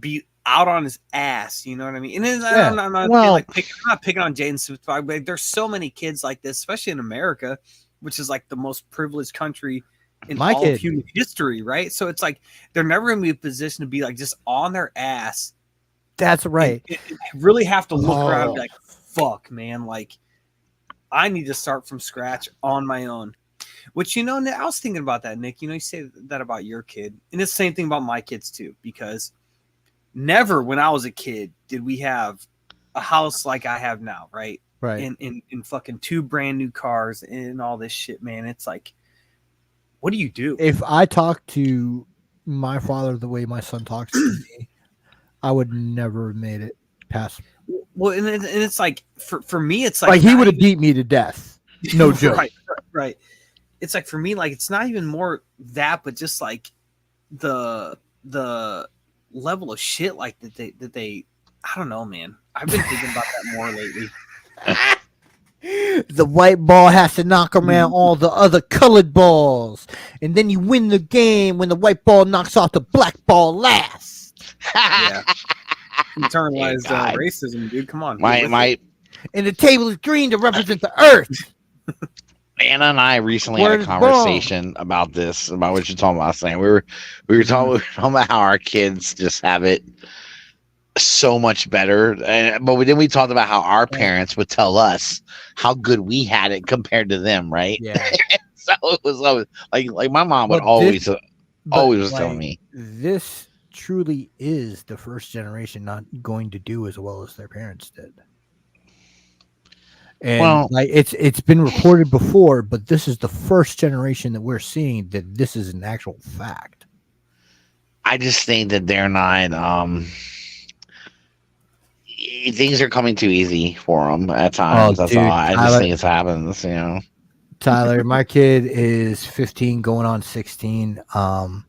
S3: be out on his ass. You know what I mean? And I'm not picking on Jaden Smith, but there's so many kids like this, especially in America, which is like the most privileged country in all of human history, right? So it's like they're never going to be in a position to be like just on their ass.
S1: That's right.
S3: And really have to look around and be like, fuck, man, like I need to start from scratch on my own. Which, I was thinking about that, Nick. You say that about your kid. And it's the same thing about my kids, too. Because never when I was a kid did we have a house like I have now, right?
S1: Right.
S3: In fucking 2 brand new cars and all this shit, man. It's like, what do you do?
S1: If I talk to my father the way my son talks to me, I would never have made it past.
S3: Well, and it's like, for me, it's like
S1: he would have beat me to death. No joke.
S3: Right. It's like for me, like it's not even more that, but just like the level of shit like that they I don't know, man. I've been thinking about that more lately.
S1: The white ball has to knock around all the other colored balls, and then you win the game when the white ball knocks off the black ball last.
S3: Yeah, internalized racism, dude. Come on,
S1: and the table is green to represent the earth.
S2: Anna and I recently had a conversation about this, about what you're talking about. Saying we were talking about how our kids just have it so much better, but then we talked about how our parents would tell us how good we had it compared to them, right?
S1: Yeah.
S2: So it was always like my mom would always was telling me
S1: this truly is the first generation not going to do as well as their parents did. And like it's been reported before, but this is the first generation that we're seeing that this is an actual fact.
S2: I just think that they're not. Things are coming too easy for them at times. That's all. I just think it's happens.
S1: Tyler, my kid is 15, going on 16, and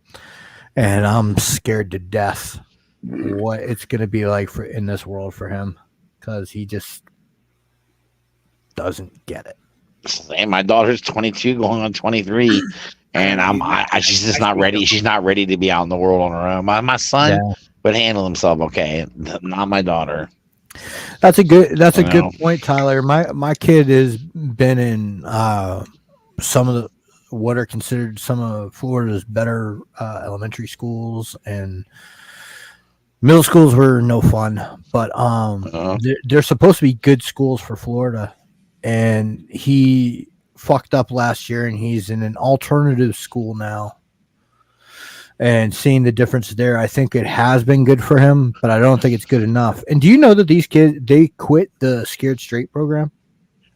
S1: I'm scared to death what it's going to be like in this world for him, because he just doesn't get it.
S2: And my daughter's 22, going on 23, and she's just not ready. She's not ready to be out in the world on her own. My son would handle himself okay, not my daughter.
S1: That's a good point, Tyler. My kid has been in some of what are considered some of Florida's better elementary schools, and middle schools were no fun, but they're supposed to be good schools for Florida. And he fucked up last year, and he's in an alternative school now. And seeing the difference there, I think it has been good for him, but I don't think it's good enough. And do you know that these kids, they quit the Scared Straight program?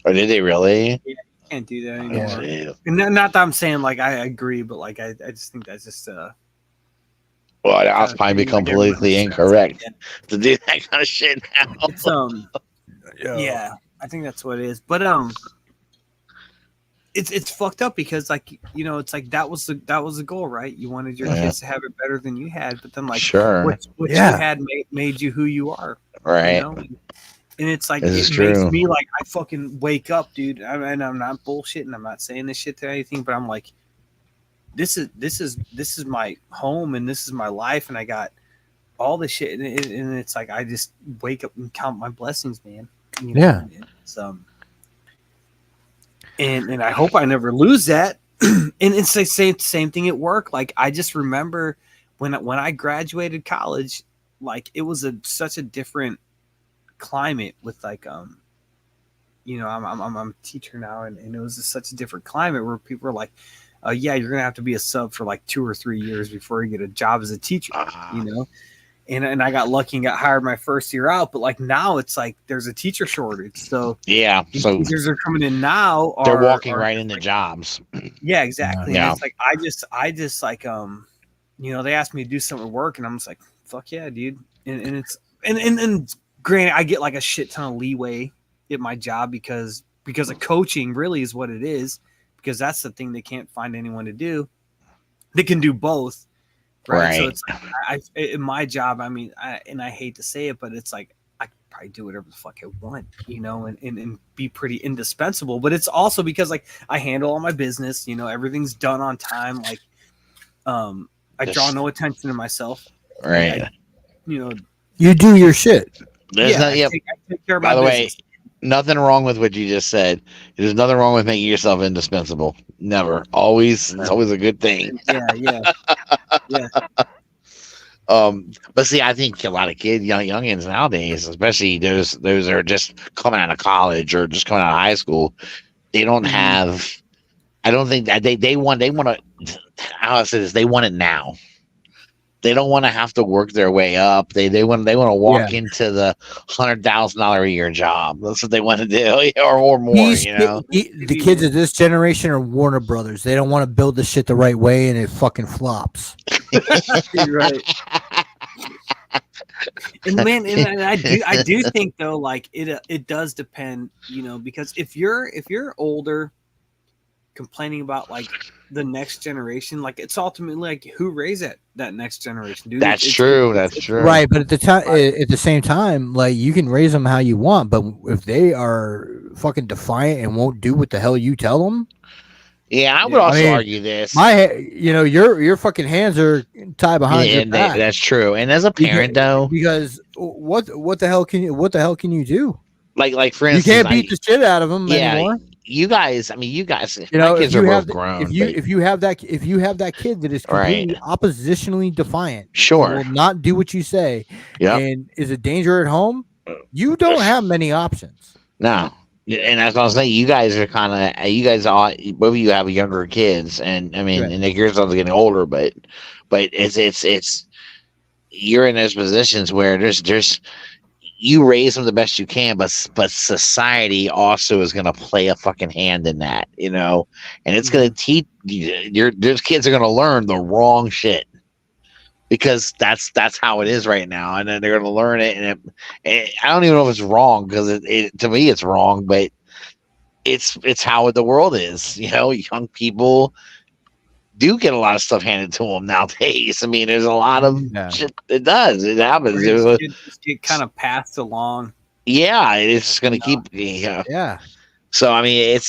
S2: Or did they really?
S3: Yeah, you can't do that anymore. Yeah. And not that I'm saying like I agree, but like I just think that's just
S2: well, I'll probably become politically incorrect to do that kind of shit now.
S3: It's yeah, I think that's what it is. But it's fucked up because like it's like that was the goal, right? You wanted your kids to have it better than you had, but then like what you had made you who you are,
S2: right?
S3: And it's like it makes me like I fucking wake up, dude. And I'm not bullshitting. I'm not saying this shit to anything, but I'm like, this is my home and this is my life, and I got all this shit, and it's like I just wake up and count my blessings, man. And I hope I never lose that. And it's the same thing at work. Like I just remember when I graduated college, like it was such a different climate with like I'm a teacher now, and it was such a different climate where people were like, yeah, you're gonna have to be a sub for like 2 or 3 years before you get a job as a teacher, And I got lucky and got hired my first year out, but like now it's like there's a teacher shortage. So so teachers are coming in now.
S2: They're walking right into jobs.
S3: Yeah, exactly. Yeah. And it's like I just like they asked me to do something at work, and I'm just like, fuck yeah, dude. And it's and granted, I get like a shit ton of leeway at my job because of coaching really is what it is, because that's the thing they can't find anyone to do. They can do both. Right. So it's like in my job, I mean, I hate to say it, but it's like I can probably do whatever the fuck I want, and be pretty indispensable. But it's also because like I handle all my business, everything's done on time. Like, I draw no attention to myself.
S2: Right.
S1: You do your shit.
S2: I take care of my business. Way, nothing wrong with what you just said. There's nothing wrong with making yourself indispensable. Never. Always. It's always a good thing.
S3: Yeah.
S2: But see, I think a lot of kids, youngins nowadays, especially those that are just coming out of college or just coming out of high school, they don't have. I don't think that they want to. How I say this, they want it now. They don't want to have to work their way up. They want to walk into the $100,000 a year job. That's what they want to do, or more.
S1: The kids of this generation are Warner Brothers. They don't want to build the shit the right way, and it fucking flops.
S3: Right. And man, and I do think though, like it does depend, because if you're older, complaining about like the next generation, like it's ultimately like who raised that next generation, dude.
S2: That's true.
S1: Right, but at the same time, like you can raise them how you want, but if they are fucking defiant and won't do what the hell you tell them.
S2: Yeah, I would also argue this.
S1: Your fucking hands are tied behind your back.
S2: That's true. And as a parent,
S1: because what the hell can you do?
S2: Like for instance,
S1: you can't beat the shit out of them anymore.
S2: You guys, my kids are both grown.
S1: If you have that kid that is completely oppositionally defiant, will not do what you say, and is a danger at home, you don't have many options.
S2: No. And that's what I was saying. You guys are both of you have younger kids, and I mean, and your kids are getting older, but it's you're in those positions where there's you raise them the best you can, but society also is going to play a fucking hand in that, and it's going to teach those kids are going to learn the wrong shit because that's how it is right now, and then they're going to learn it, and I don't even know if it's wrong because it to me it's wrong, but it's how the world is. Young people do get a lot of stuff handed to them nowadays. I mean, there's a lot of shit. It happens.
S3: Just get kind of passed along.
S2: Yeah, it's just going to keep. Yeah. So I mean,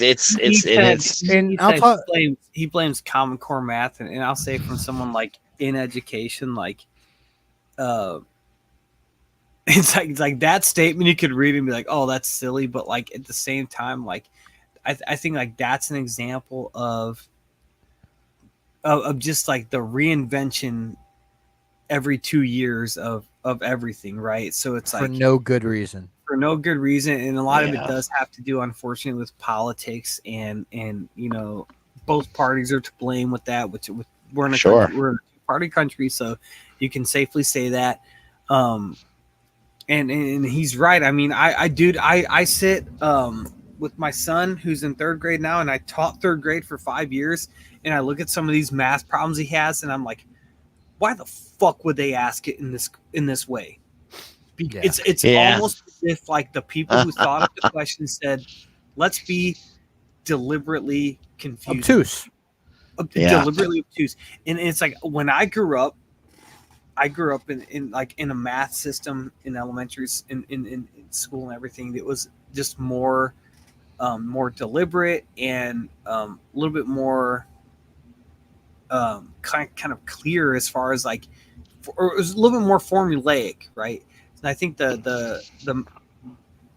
S3: he blames Common Core math, and I'll say from someone like in education, like, it's like that statement you could read and be like, oh, that's silly, but like at the same time, like, I think like that's an example of just like the reinvention every 2 years of everything, right? So it's like
S1: for no good reason,
S3: and a lot of it does have to do, unfortunately, with politics, and both parties are to blame with that. We're in a two-party country, so you can safely say that. And he's right. I mean, I sit with my son who's in third grade now, and I taught third grade for 5 years. And I look at some of these math problems he has, and I'm like, why the fuck would they ask it in this way? It's almost as if like the people who thought of the question said, let's be deliberately confused. Deliberately obtuse. And it's like when I grew up in a math system in elementary, in school and everything that was just more deliberate and a little bit more kind of clear as far as like, or it was a little bit more formulaic, right? And I think the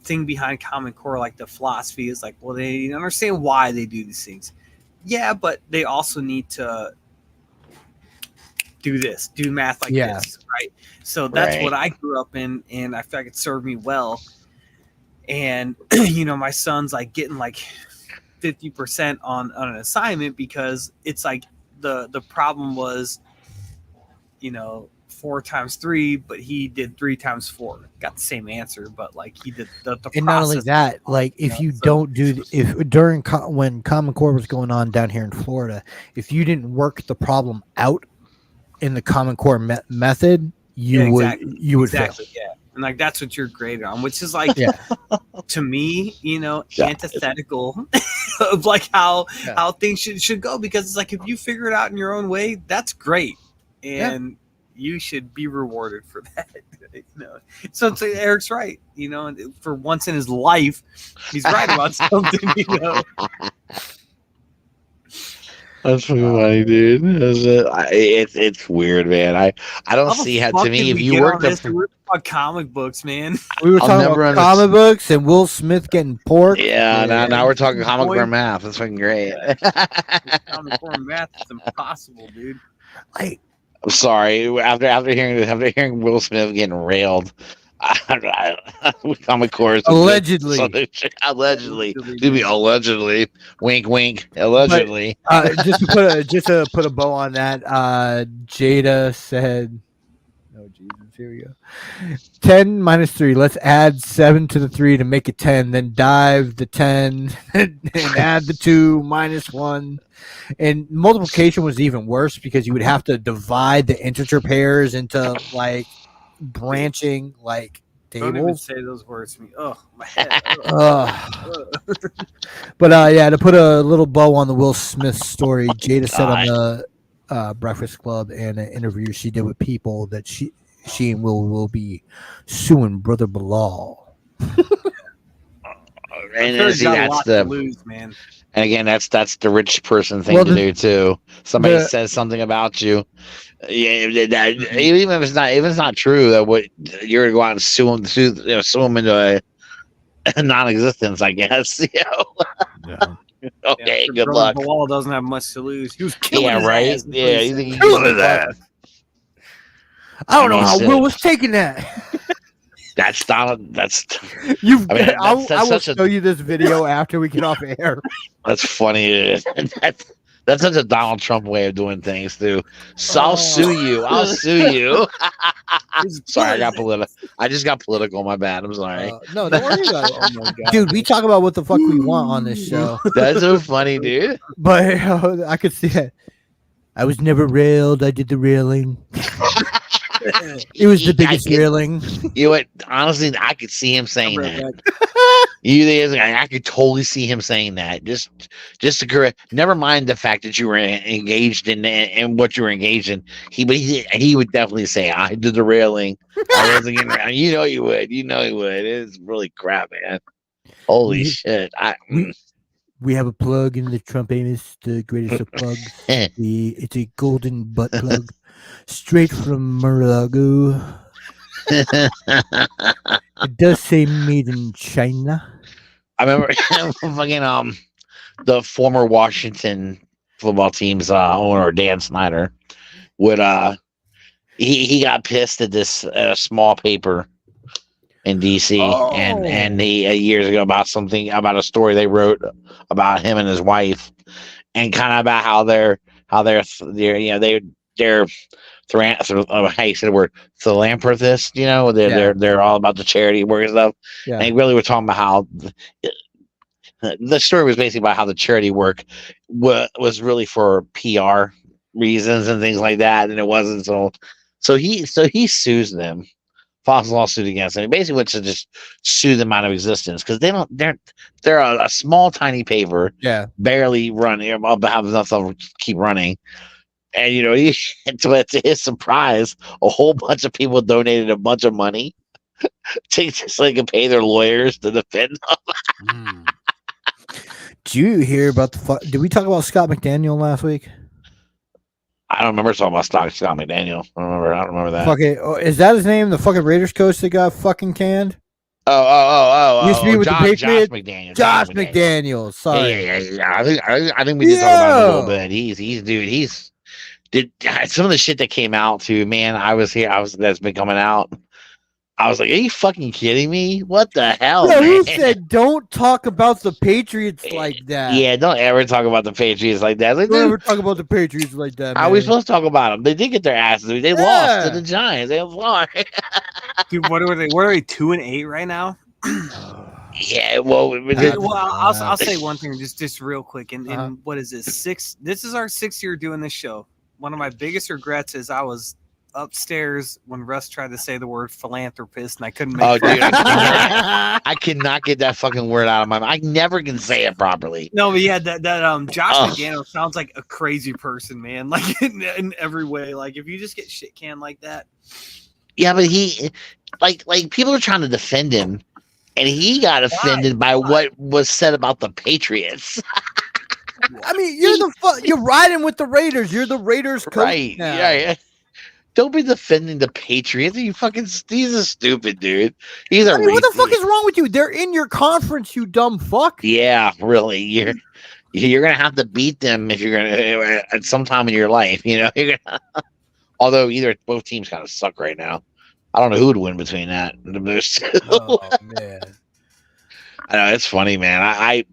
S3: thing behind Common Core, like the philosophy, is like, well, they understand why they do these things. Yeah, but they also need to do math like this, right? So that's what I grew up in, and I feel like it served me well. And my son's like getting like 50% on an assignment because it's like the problem was 4 times 3, but he did 3 times 4, got the same answer, but like he did the
S1: and not only that, like if you don't do when Common Core was going on down here in Florida, if you didn't work the problem out in the Common Core method, you would fail.
S3: Yeah. And like that's what you're graded on, which is like to me, antithetical of like how things should go, because it's like if you figure it out in your own way, that's great, and you should be rewarded for that. So it's like, Eric's right. For once in his life, he's right about something.
S2: That's funny, dude. It's weird, man. I don't see how. To me, if you work
S3: about comic books, man.
S1: We were talking about comic books and Will Smith getting pork.
S2: Yeah, now we're talking Comic Core math. That's fucking great.
S3: Comic Core math is impossible, dude.
S1: Like,
S2: I'm sorry. After hearing Will Smith getting railed, Comic Core
S1: allegedly,
S2: wink, wink, allegedly.
S1: But, just to put a bow on that, Jada said, "Oh Jesus, here we go. 10 minus 3. Let's add 7 to the 3 to make it 10. Then dive the 10 and add the 2 minus 1." And multiplication was even worse because you would have to divide the integer pairs into like branching like tables.
S3: Don't even say those words to me. Oh, my head.
S1: But to put a little bow on the Will Smith story, Jada said on the Breakfast Club and an interview she did with People that she and will be suing Brother Bilal.
S2: And see, that's the
S3: lose, man.
S2: And again, that's the rich person thing to do too. Somebody says something about you, even if it's not true, that what you're gonna go out and sue them into a non-existence, I guess. Okay, good luck.
S3: Bilal doesn't have much to lose. He was killing his ass.
S2: Yeah, you think he's killing his ass.
S1: I don't know how Will was taking that.
S2: That's not. That's.
S1: I will show you this video after we get off air.
S2: That's funny. That's such a Donald Trump way of doing things, too. So I'll sue you. I'll sue you. Sorry, I just got political. My bad. I'm sorry.
S1: No, don't worry about it. Oh my God, dude, we talk about what the fuck we want on this show.
S2: That's so funny, dude.
S1: But I could see it. I was never railed. I did the railing. It was the biggest railing.
S2: You know what? Honestly, I could see him saying that. I could totally see him saying that. Just to correct. Never mind the fact that you were engaged in what you were engaged in. He would definitely say, "I did the railing. I wasn't getting around." You know he would. It's really crap, man. Holy shit!
S1: We have a plug in the Trump Amos, the greatest of plugs. It's a golden butt plug, straight from Mar-a-Lago. It does say made in China.
S2: I remember fucking the former Washington football team's owner, Dan Snyder, would he got pissed at this small paper in DC and he years ago about a story they wrote about him and his wife, and kind of about how they're how you know they're how you said the word philanthropists, they're all about the charity work and stuff.
S1: Yeah.
S2: And they really were talking about how the story was basically about how the charity work was really for PR reasons and things like that, and it wasn't. So he sues them, files a lawsuit against them. He basically went to just sue them out of existence because they're a small tiny paper, barely running, have enough to keep running. And to his surprise, a whole bunch of people donated a bunch of money so they could pay their lawyers to defend them.
S1: Did you hear about did we talk about Scott McDaniel last week?
S2: I don't remember talking about Scott McDaniel. I don't remember that.
S1: Okay, is that his name? The fucking Raiders coach that got fucking canned?
S2: Used
S1: to be with the Patriots?
S2: Josh McDaniels.
S1: Josh McDaniels. Sorry.
S2: Yeah. I think we did talk about him a little bit. He's some of the shit that came out too, man. That's been coming out. I was like, are you fucking kidding me? What the hell?
S1: Yeah, who said don't talk about the Patriots like that?
S2: Yeah, don't ever talk about the Patriots like that.
S1: Don't ever talk about the Patriots like that.
S2: How are we supposed to talk about them? They did get their asses. They lost to the Giants. They lost.
S3: Dude, what are they? What are they? 2-8 right now?
S2: Yeah, well,
S3: I'll say one thing just real quick. And what is this? This is our 6th year doing this show. One of my biggest regrets is I was upstairs when Russ tried to say the word philanthropist and I couldn't make it.
S2: Dude, I cannot get that fucking word out of my mouth. I never can say it properly.
S3: No, but yeah, that Josh McDaniels sounds like a crazy person, man. Like in every way. Like if you just get shit canned like that.
S2: Yeah, but he like people are trying to defend him, and he got offended by what was said about the Patriots.
S1: I mean, you're riding with the Raiders. You're the Raiders coach,
S2: right?
S1: Now.
S2: Yeah. Don't be defending the Patriots. He's a stupid dude. What
S1: the fuck is wrong with you? They're in your conference, you dumb fuck.
S2: Yeah, really. You're gonna have to beat them if you're gonna at some time in your life. You're gonna. Although both teams kind of suck right now. I don't know who would win between that.
S1: Oh man.
S2: I know it's funny, man.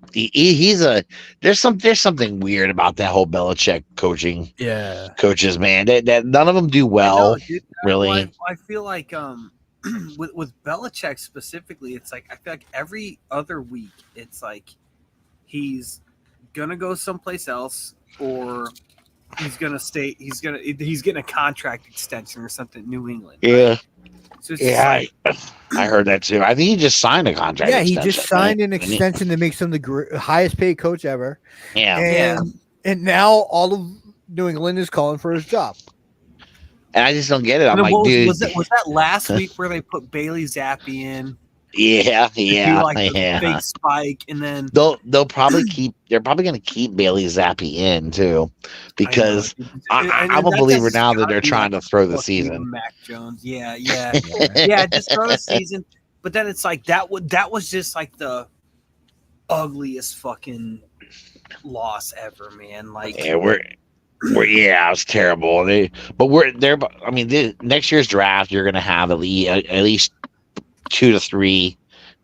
S2: There's something weird about that whole Belichick coaching.
S1: Yeah,
S2: coaches, man. That none of them do well. Really,
S3: I feel like with Belichick specifically, it's like I feel like every other week, it's like he's gonna go someplace else or he's gonna stay. He's getting a contract extension or something. In New England.
S2: Yeah.
S3: Right? So
S2: I heard that too. I think he just signed a contract.
S1: Yeah, he just signed an extension that makes him the highest paid coach ever.
S2: Yeah,
S1: and now all of New England is calling for his job.
S2: And I just don't get it. I'm like,
S3: dude, was that last week where they put Bailey Zappi in?
S2: Yeah.
S3: Big spike, and then
S2: they'll probably they're probably going to keep Bailey Zappi in too, because I'm a believer now that they're trying to throw the season.
S3: Mac Jones, yeah, just throw the season. But then it's like that was just like the ugliest fucking loss ever, man. Like
S2: it was terrible. Next year's draft, you're going to have at least 2 to 3,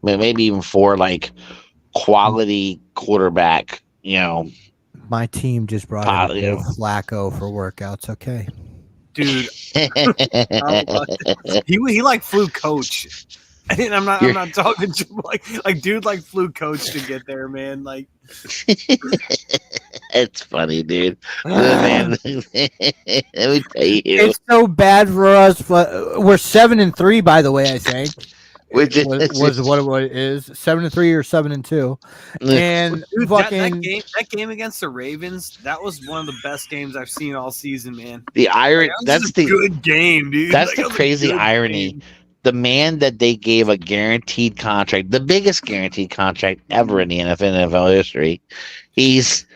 S2: maybe even 4, like quality quarterback,
S1: My team just brought in Joe Flacco for workouts. Okay,
S3: dude. he like flew coach, and I'm not talking like dude like flew coach to get there, man. Like,
S2: it's funny, dude. Man, let me tell you,
S1: it's so bad for us. But we're 7-3, by the way. I think. Which was what it is 7-3 or 7-2, and
S3: dude,
S1: fucking
S3: that game against the Ravens, that was one of the best games I've seen all season, man.
S2: The irony,
S3: that's the good game, dude.
S2: That's the crazy irony. Game. The man that they gave a guaranteed contract, the biggest guaranteed contract ever in the NFL history, he's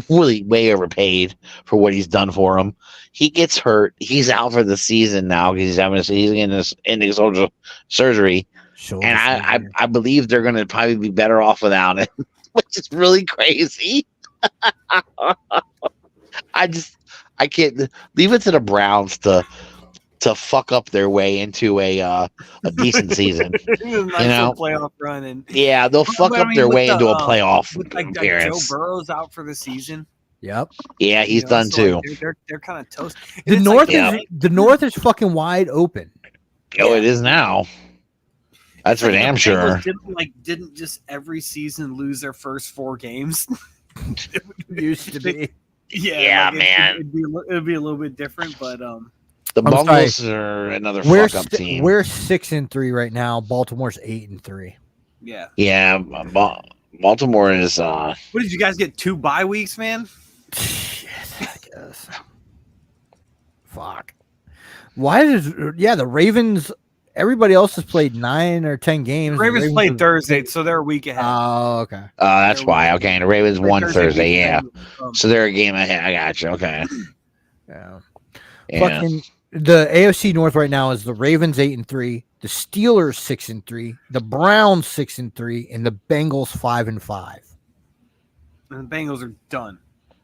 S2: really way overpaid for what he's done for him. He gets hurt. He's out for the season now because he's in this shoulder surgery. And I believe they're going to probably be better off without him, which is really crazy. I can't leave it to the Browns to fuck up their way into a decent season.
S3: Playoff run and
S2: they'll fuck up their way into a playoff
S3: Joe
S2: appearance.
S3: Burrow's out for the season.
S1: Yep.
S2: Yeah, he's done too.
S3: They're kind of toast.
S1: The North is fucking wide open.
S2: Oh, it is now. That's for damn sure.
S3: Didn't just every season lose their first 4 games?
S1: It used to be.
S2: Yeah, man.
S3: It'd be a little bit different, but
S2: the Bungles are another fuck up team.
S1: We're 6-3 right now. Baltimore's 8-3.
S3: Yeah.
S2: Yeah, Baltimore is.
S3: What did you guys get? 2 bye weeks, man?
S1: Yes, I guess. Fuck. Why does the Ravens? Everybody else has played 9 or 10 games.
S3: The Ravens played Thursday, so they're a week ahead.
S1: Oh, okay.
S2: That's why. Okay, the Ravens won Thursday. Yeah, so they're a game ahead. I got you. Okay.
S1: Yeah. Fucking the AFC North right now is the Ravens 8-3, the Steelers 6-3, the Browns 6-3, and the Bengals 5-5.
S3: And the Bengals are done.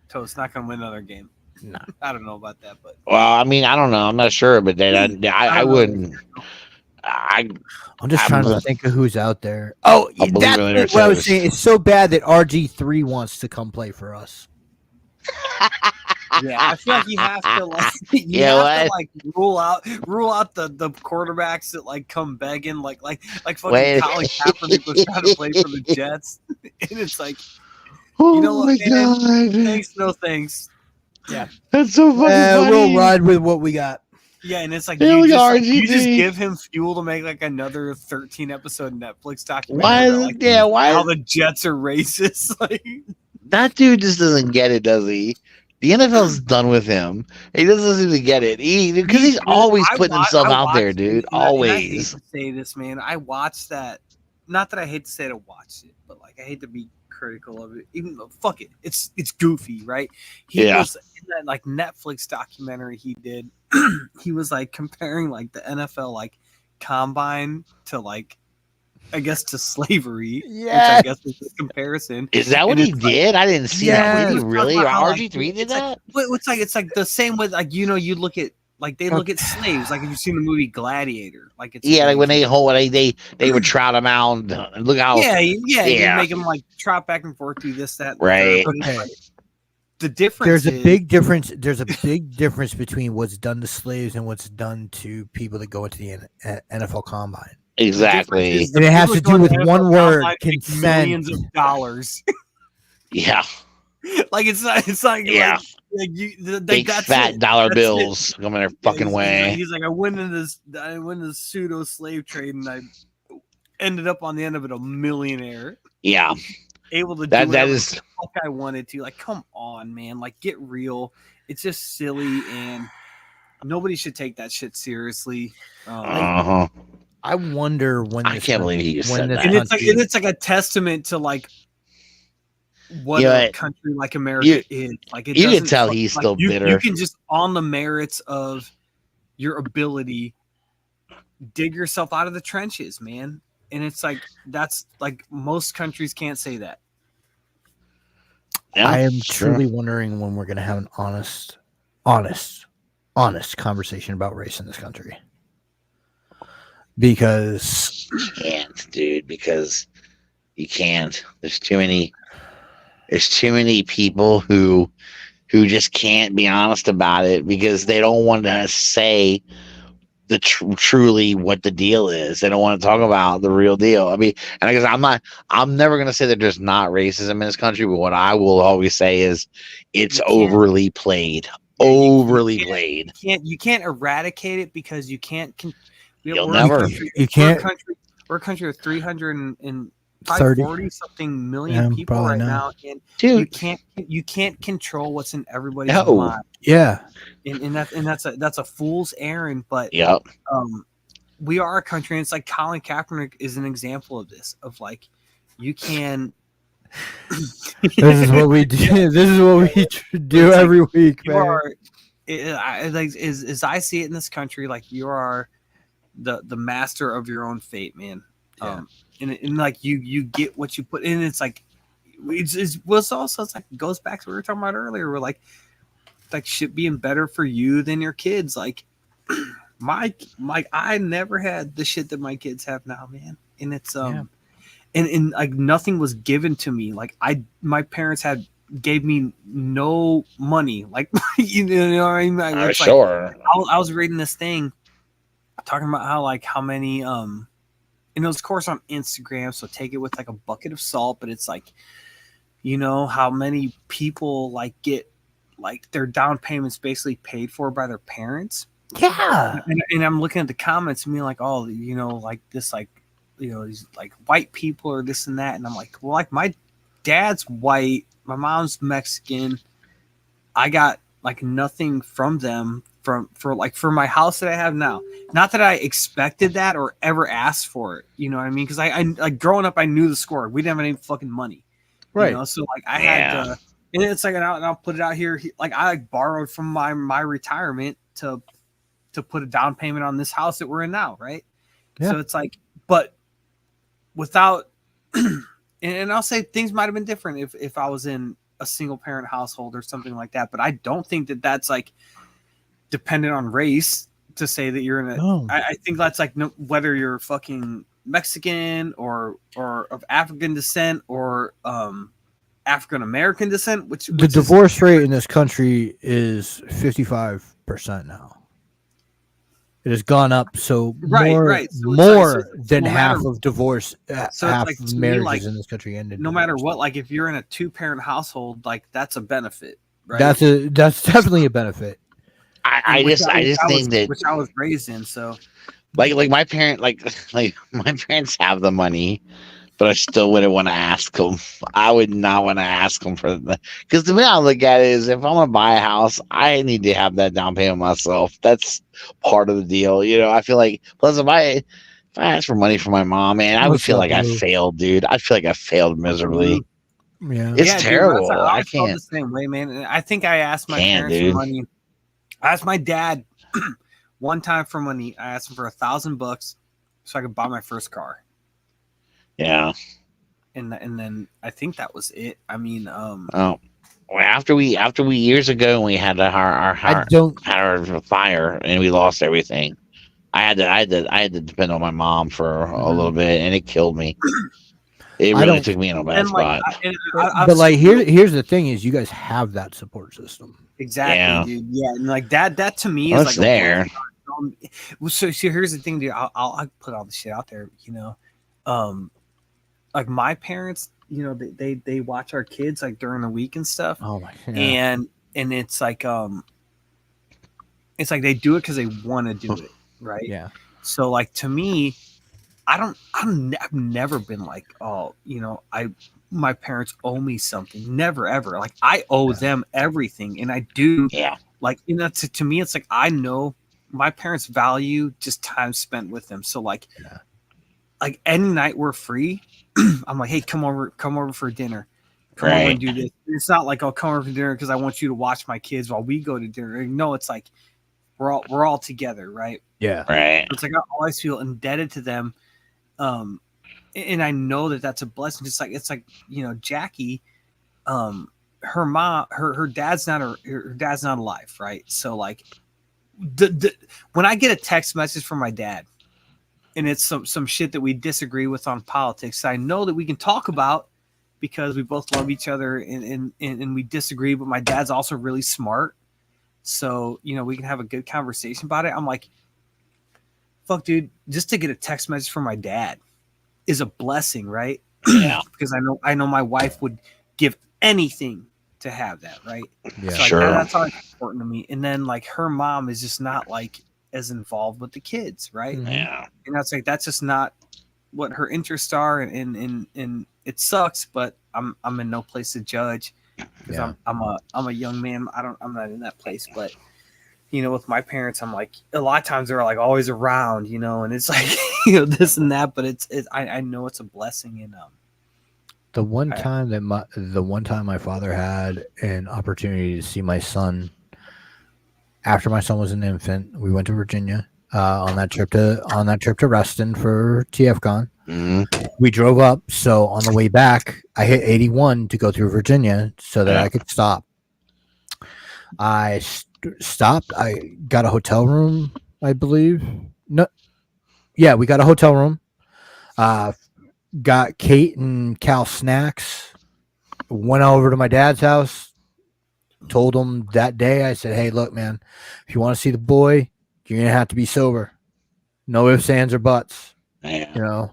S3: Toast not going to win another game.
S1: No,
S3: I don't know about that, but
S2: well, I mean, I don't know. I'm not sure, but I wouldn't.
S1: I'm just trying to think of who's out there. Oh, that's what I was saying. It's so bad that RG3 wants to come play for us.
S3: Yeah, I feel like you have to rule out the quarterbacks that like come begging like fucking Colin Kaepernick was trying to play for the Jets, and it's like, you know what, man? Thanks, no thanks. Yeah,
S2: that's so funny.
S1: We'll ride with what we got.
S3: Yeah, and it's like you just give him fuel to make like another 13-episode Netflix documentary. Why how the Jets are racist? Like
S2: that dude just doesn't get it, does he? The NFL's done with him. He doesn't seem to get it. Because he's always putting himself out there, dude. Always.
S3: I hate to say this, man. I watched that. Not that I hate to say it, I watched it, but like I hate to be critical of it. Even though, fuck it, it's goofy, right? He was in that like Netflix documentary he did. He was like comparing like the NFL like combine to like, I guess, to slavery.
S1: Yeah,
S3: which I guess is the comparison.
S2: Is that what he did? I didn't see that. Did he really? RG3 did that?
S3: It's like the same with like you look at like they look at slaves like if you've seen the movie Gladiator, like it's
S2: like when they would trout them out and look how
S3: you make them like trot back and forth through this that
S2: right.
S3: The difference
S1: there's a big difference. There's a big difference between what's done to slaves and what's done to people that go into the NFL Combine.
S2: Exactly,
S1: and it has to do with one word: consent.
S3: Millions of dollars.
S2: Yeah,
S3: like it's not like
S2: big fat dollar bills coming their fucking way.
S3: He's like, I went into this pseudo slave trade and I ended up on the end of it a millionaire.
S2: Yeah.
S3: Able to do that is the fuck I wanted to. Like, come on, man. Like, get real. It's just silly, and nobody should take that shit seriously.
S1: I wonder when
S2: I can't believe he said that.
S3: And it's like a testament to like what a country like America is. Like,
S2: you can tell he's still bitter.
S3: You can just, on the merits of your ability, dig yourself out of the trenches, man. And it's like that's like most countries can't say that.
S1: Yeah, I am truly wondering when we're going to have an honest conversation about race in this country. Because
S2: you can't, dude. Because you can't. There's too many. There's too many people who just can't be honest about it because they don't want to say the truly what the deal is. They don't want to talk about the real deal. I mean, and I guess I'm never going to say that there's not racism in this country, but what I will always say is it's overly played. Overly played.
S3: You can't eradicate it because you can't.
S2: You'll never.
S1: You can't.
S3: We're a country of 340 something million people right now, and
S2: dude,
S3: you can't control what's in everybody's mind.
S1: Yeah,
S3: and that's a fool's errand. But
S2: yep.
S3: We are a country, and it's like Colin Kaepernick is an example of this. Of like, you can.
S1: This is what we do. This is what we do every week, man.
S3: As I see it in this country, like you are the master of your own fate, man.
S1: Yeah.
S3: And like you get what you put in. It's like it's also like it goes back to what we were talking about earlier. We're like shit being better for you than your kids. Like I never had the shit that my kids have now, man. And it's and like nothing was given to me. Like my parents gave me no money. Like you know what I mean?
S2: Sure.
S3: I was reading this thing talking about how many and it was of course on Instagram, so take it with like a bucket of salt, but it's like, you know, how many people like get like their down payments basically paid for by their parents.
S1: Yeah.
S3: And I'm looking at the comments and being like, oh, you know, like this, like, you know, these like white people or this and that. And I'm like, well, like my dad's white, my mom's Mexican. I got like nothing from them for my house that I have now. Not that I expected that or ever asked for it. You know what I mean? Because I like growing up, I knew the score. We didn't have any fucking money.
S1: Right.
S3: You know? So like I had to, and it's like, and I'll put it out here. Like I like borrowed from my retirement to put a down payment on this house that we're in now. Right. Yeah. So it's like, but without, and I'll say things might've been different if I was in a single parent household or something like that. But I don't think that that's like dependent on race to say that you're in a, I think that's like whether you're fucking Mexican or of African descent or, African American descent, which
S1: the divorce rate in this country is 55% now. It has gone up, so more than half of divorce, half
S3: like,
S1: of marriages in this country ended.
S3: No matter what, like if you're in a 2-parent household, like that's a benefit, right?
S1: That's definitely a benefit.
S2: I just think that
S3: which I was raised in, so
S2: like my parent, like my parents have the money. But I still wouldn't want to ask them. I would not want to ask them for that. Because the way I look at it is if I'm going to buy a house, I need to have that down payment myself. That's part of the deal. You know, I feel like, plus if I ask for money from my mom, man, I would feel like I failed, dude. I feel like I failed miserably.
S1: Yeah.
S2: It's terrible.
S3: Dude,
S2: I can't.
S3: Felt the same way, man. And I think I asked my parents for money. I asked my dad one time for money. I asked him for $1,000 so I could buy my first car.
S2: Yeah,
S3: and then I think that was it. I mean,
S2: after we years ago when we had our fire and we lost everything, I had to depend on my mom for a little bit, and it killed me. It really took me in a bad spot.
S1: But like here's the thing: is you guys have that support system.
S3: Exactly, dude. Yeah, and like that to me is like
S2: there.
S3: So here's the thing, dude. I'll put all the shit out there, you know. Like my parents, you know, they watch our kids like during the week and stuff.
S1: Oh my God.
S3: And it's like they do it because they want to do it, right?
S1: Yeah.
S3: So like to me, I've never been like, oh, you know, my parents owe me something. Never ever. Like I owe them everything, and I do.
S2: Yeah. Like,
S3: you know, to me, it's like I know my parents value just time spent with them. So like, like any night we're free. I'm like, hey, come over for dinner. Come over and do this. It's not like I'll come over for dinner because I want you to watch my kids while we go to dinner. No, it's like we're all together, right?
S1: Yeah,
S2: right.
S3: It's like I always feel indebted to them, and I know that that's a blessing. It's like you know, Jackie, her mom, her dad's not alive, right? So like, when I get a text message from my dad. And it's some shit that we disagree with on politics. I know that we can talk about because we both love each other and we disagree, but my dad's also really smart. So, you know, we can have a good conversation about it. I'm like, fuck, dude, just to get a text message from my dad is a blessing, right?
S2: Yeah.
S3: Because I know my wife would give anything to have that, right?
S1: Yeah,
S3: so like,
S2: sure.
S3: that's always important to me. And then like her mom is just not like as involved with the kids, right?
S2: Yeah.
S3: And that's like that's just not what her interests are, and it sucks, but I'm in no place to judge because I'm a young man. I'm not in that place, but you know, with my parents, I'm like a lot of times they're like always around, you know, and it's like you know this and that, but I know it's a blessing. And
S1: the one time my father had an opportunity to see my son after my son was an infant, we went to Virginia on that trip to Reston for TFCon.
S2: Mm-hmm.
S1: We drove up, so on the way back, I hit 81 to go through Virginia so that I could stop. I stopped. I got a hotel room, I believe. No, yeah, we got a hotel room. Got Kate and Cal snacks. Went over to my dad's house. Told him that day. I said, "Hey, look, man, if you want to see the boy, you're gonna have to be sober. No ifs, ands, or buts.
S2: Yeah.
S1: You know,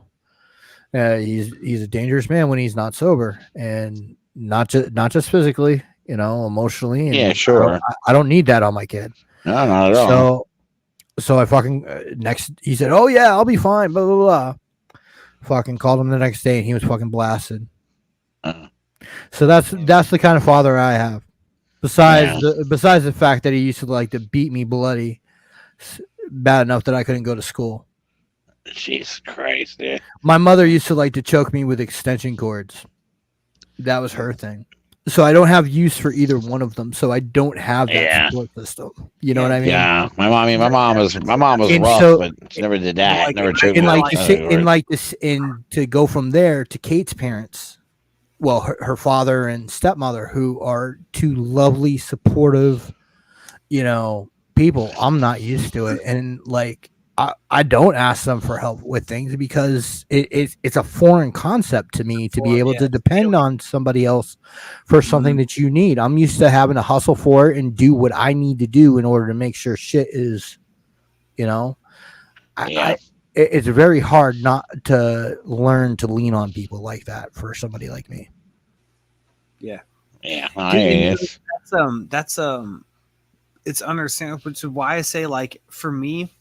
S1: he's a dangerous man when he's not sober, and not just physically, you know, emotionally. And
S2: Yeah, sure.
S1: I don't need that on my kid.
S2: No, not at all.
S1: So I fucking he said, "Oh yeah, I'll be fine." Blah blah blah. Fucking called him the next day, and he was fucking blasted. So that's the kind of father I have. Besides the fact that he used to like to beat me bloody, bad enough that I couldn't go to school.
S2: Jesus Christ, dude.
S1: My mother used to like to choke me with extension cords. That was her thing. So I don't have use for either one of them. So I don't have that support system. You know what I mean?
S2: Yeah, my mom was rough,
S1: so,
S2: but she never did that.
S3: Like,
S2: Never choked
S1: and to go from there to Kate's parents. Well, her father and stepmother, who are two lovely, supportive, you know, people. I'm not used to it, and like I don't ask them for help with things because it's a foreign concept to me to be able to depend on somebody else for something that you need. I'm used to having to hustle for it and do what I need to do in order to make sure shit is, you know, it's very hard not to learn to lean on people like that for somebody like me.
S3: Yeah.
S2: That's
S3: it's understandable, which is why I say, like, for me,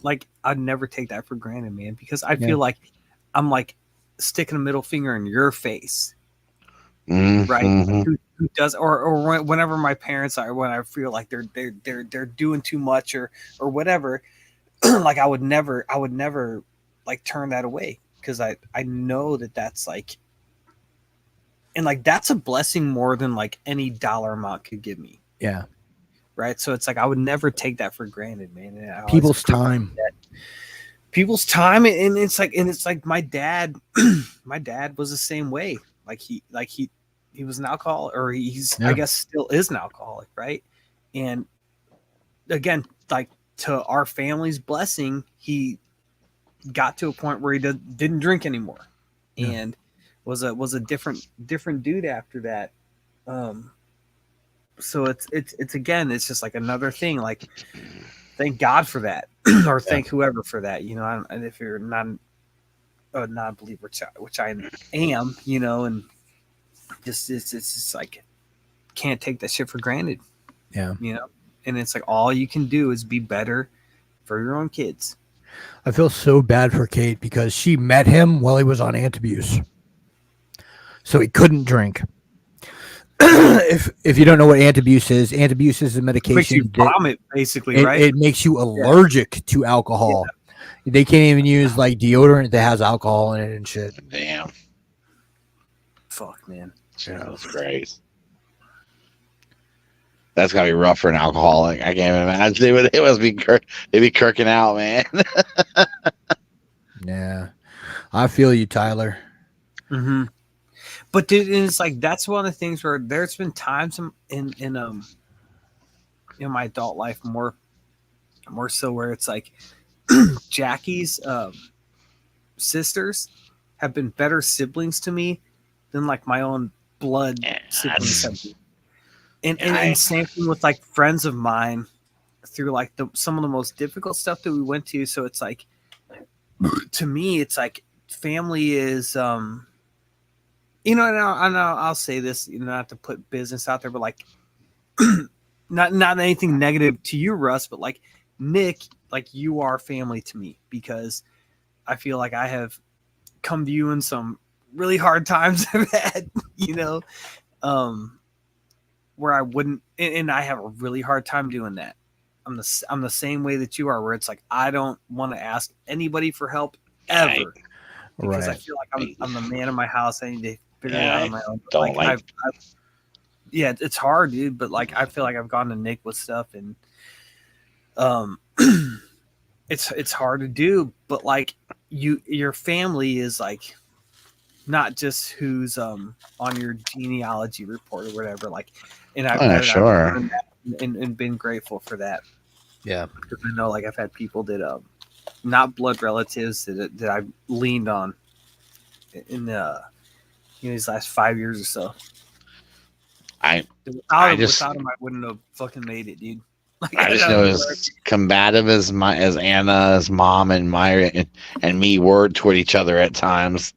S3: like, I'd never take that for granted, man, because I feel like I'm like sticking a middle finger in your face, right? Who does, or whenever my parents are, when I feel like they're doing too much or whatever, like I would never like turn that away because I know that's like, and like that's a blessing more than like any dollar amount could give me.
S1: Yeah.
S3: Right. So it's like I would never take that for granted, man.
S1: People's time.
S3: And it's like my dad was the same way. He was an alcoholic, or I guess still is an alcoholic, right? And again, like to our family's blessing, he got to a point where he didn't drink anymore, and was a different dude after that. So it's again, it's just like another thing. Like, thank God for that, or thank whoever for that. You know, and if you're not a non-believer, which I am, you know, and just it's just like can't take that shit for granted.
S1: Yeah,
S3: you know, and it's like all you can do is be better for your own kids.
S1: I feel so bad for Kate because she met him while he was on antabuse, so he couldn't drink. If you don't know what antabuse is a medication. It
S3: makes you vomit, basically, right?
S1: It makes you allergic to alcohol. Yeah. They can't even use like deodorant that has alcohol in it and shit.
S2: Damn.
S3: Fuck, man.
S2: Jesus Christ. That's gotta be rough for an alcoholic. I can't imagine. It must be they'd be kirking out, man.
S1: Yeah, I feel you, Tyler.
S3: Mm-hmm. But dude, it's like that's one of the things where there's been times in my adult life more so where it's like Jackie's sisters have been better siblings to me than like my own blood
S2: Yeah,
S3: siblings. And same thing with like friends of mine through like some of the most difficult stuff that we went to. So it's like, to me, it's like family is, and I'll say this, not to put business out there, but like, not anything negative to you, Russ, but like Nick, like you are family to me because I feel like I have come to you in some really hard times I've had, where I wouldn't, and I have a really hard time doing that. I'm the same way that you are, where it's like I don't want to ask anybody for help ever, because I feel like I'm the man of my house. I need to figure it out on my own. But yeah, it's hard, dude. But like I feel like I've gone to Nick with stuff, and it's hard to do. But like your family is like not just who's on your genealogy report or whatever. Like, and I've learned that and been grateful for that.
S1: Yeah,
S3: because I know like I've had people that not blood relatives that I've leaned on in these last 5 years or so. Without him, I wouldn't have fucking made it, dude. Like,
S2: I just know as combative as Anna's mom and Myra and me were toward each other at times.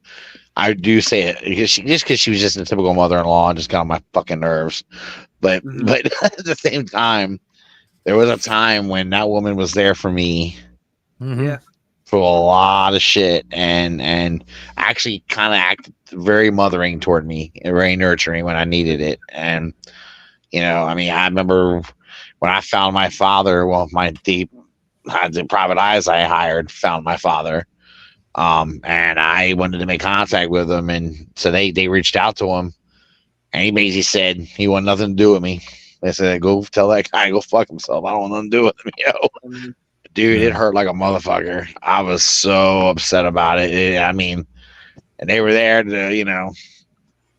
S2: I do say it because she was just a typical mother-in-law and just got on my fucking nerves. But at the same time, there was a time when that woman was there for me.
S1: Mm-hmm.
S3: Yeah.
S2: For a lot of shit and actually kind of acted very mothering toward me and very nurturing when I needed it. And, I remember when I found my father, the private eyes I hired found my father. And I wanted to make contact with him. And so they reached out to him and he basically said he wanted nothing to do with me. They said, go tell that guy, go fuck himself. I don't want nothing to do with him, Dude, it hurt like a motherfucker. I was so upset about it. And they were there to,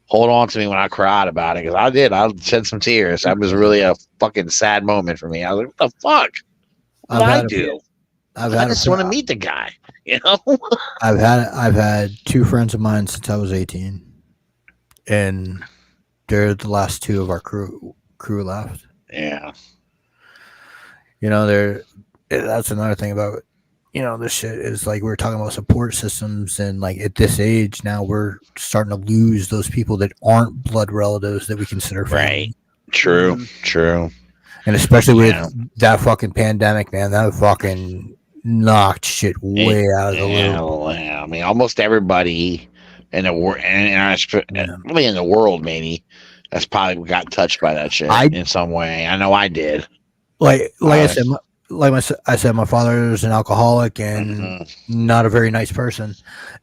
S2: hold on to me when I cried about it. Because I did. I shed some tears. That was really a fucking sad moment for me. I was like, what the fuck? What did I do? I just want to meet the guy,
S1: I've had two friends of mine since I was 18. And they're the last two of our crew left.
S2: Yeah.
S1: That's another thing about, this shit is like we were talking about support systems, and like at this age now we're starting to lose those people that aren't blood relatives that we consider family.
S2: Right. True.
S1: And especially with that fucking pandemic, man, that fucking knocked shit way out of the loop.
S2: Almost everybody in the world, really in the world, maybe that's probably got touched by that shit in some way. I know I did.
S1: I said, my father is an alcoholic and not a very nice person.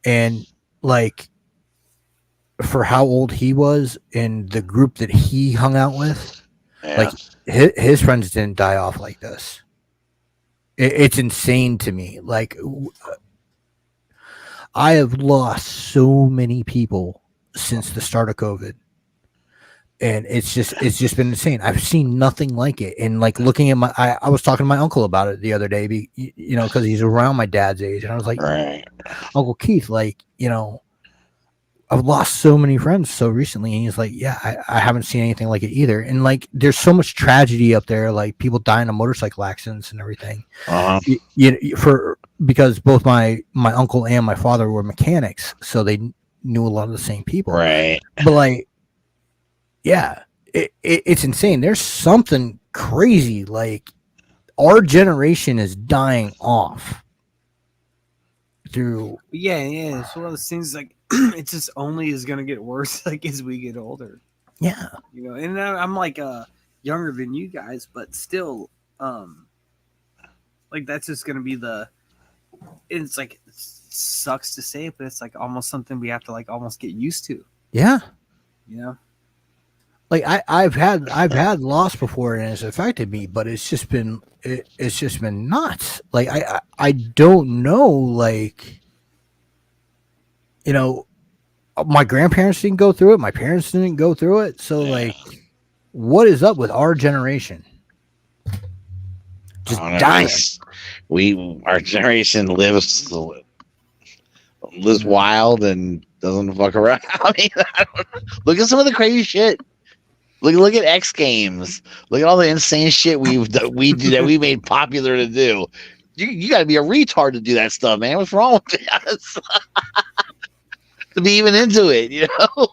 S1: And like, for how old he was and the group that he hung out with, like his friends didn't die off like this. It's insane to me. Like, I have lost so many people since the start of COVID. And it's just been insane. I've seen nothing like it. And like looking at I was talking to my uncle about it the other day, because he's around my dad's age, and I was like, Uncle Keith, like, I've lost so many friends so recently, and he's like, yeah, I haven't seen anything like it either. And like, there's so much tragedy up there, like people dying of motorcycle accidents and everything. Because both my uncle and my father were mechanics, so they knew a lot of the same people.
S2: Right.
S1: But like, yeah, it's insane. There's something crazy. Like, our generation is dying off through.
S3: Yeah. It's one of those things like it just only is gonna get worse like as we get older.
S1: Yeah,
S3: and I'm like younger than you guys, but still, like that's just gonna be it's like, it sucks to say it, but it's like almost something we have to like almost get used to.
S1: Yeah. Like I've had loss before and it's affected me, but it's just been nuts. Like I don't know, like, my grandparents didn't go through it, my parents didn't go through it, so like, what is up with our generation? Just dying.
S2: Our generation lives lives wild and doesn't fuck around. I mean, look at some of the crazy shit. Look at X Games. Look at all the insane shit we made popular to do. You got to be a retard to do that stuff, man. What's wrong with us? To be even into it, you know.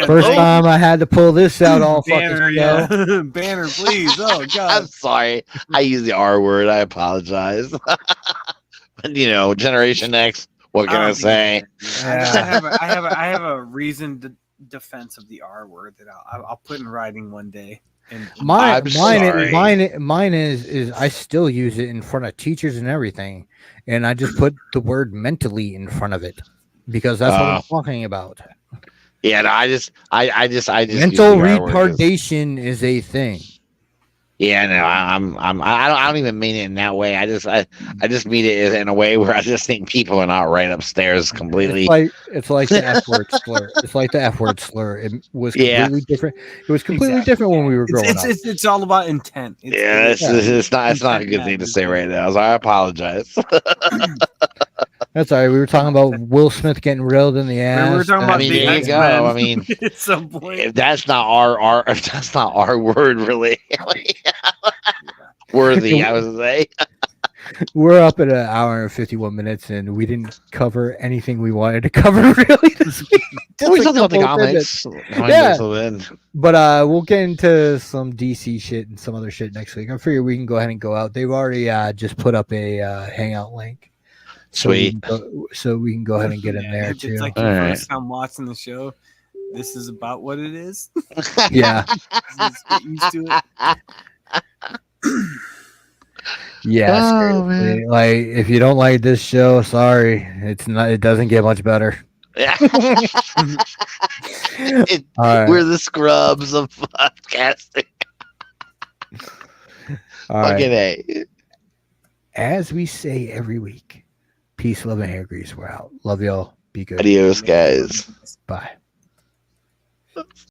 S1: First time I had to pull this out all
S3: Banner,
S1: fucking
S3: Banner, please. Oh God.
S2: I'm sorry. I use the R word. I apologize. But Generation X. What can I say?
S3: I have a reasoned defense of the R word that I'll put in writing one day. And
S1: mine is I still use it in front of teachers and everything, and I just put the word mentally in front of it because that's what I'm talking about.
S2: Yeah, no, I just
S1: mental retardation is a thing.
S2: Yeah, no, I don't even mean it in that way. I just mean it in a way where I just think people are not right upstairs completely.
S1: It's like the F word slur. It's like the F word slur. It was completely different. It was completely different when we were growing up.
S3: It's all about intent.
S2: It's not a good thing to say right now. So I apologize.
S1: That's all right. We were talking about Will Smith getting railed in the ass.
S3: We were talking about
S2: there you go. I mean,
S3: at some point,
S2: if that's not our word, really worthy, I would say.
S1: We're up at an hour and 51 minutes, and we didn't cover anything we wanted to cover really this week.
S2: We talked about the comics.
S1: Yeah, but we'll get into some DC shit and some other shit next week. I figure we can go ahead and go out. They've already just put up a hangout link.
S2: Sweet.
S1: So we can go ahead and get in there too.
S3: It's like your first time watching the show. This is about what it is.
S1: Yeah.
S3: Get used to it.
S1: Yeah. Like if you don't like this show, sorry. It's not. It doesn't get much better.
S2: Yeah.
S1: Right.
S2: We're the scrubs of podcasting. Fucking A.
S1: As we say every week. Peace, love, and hair grease. We're out. Love y'all. Be good.
S2: Adios, guys.
S1: Bye.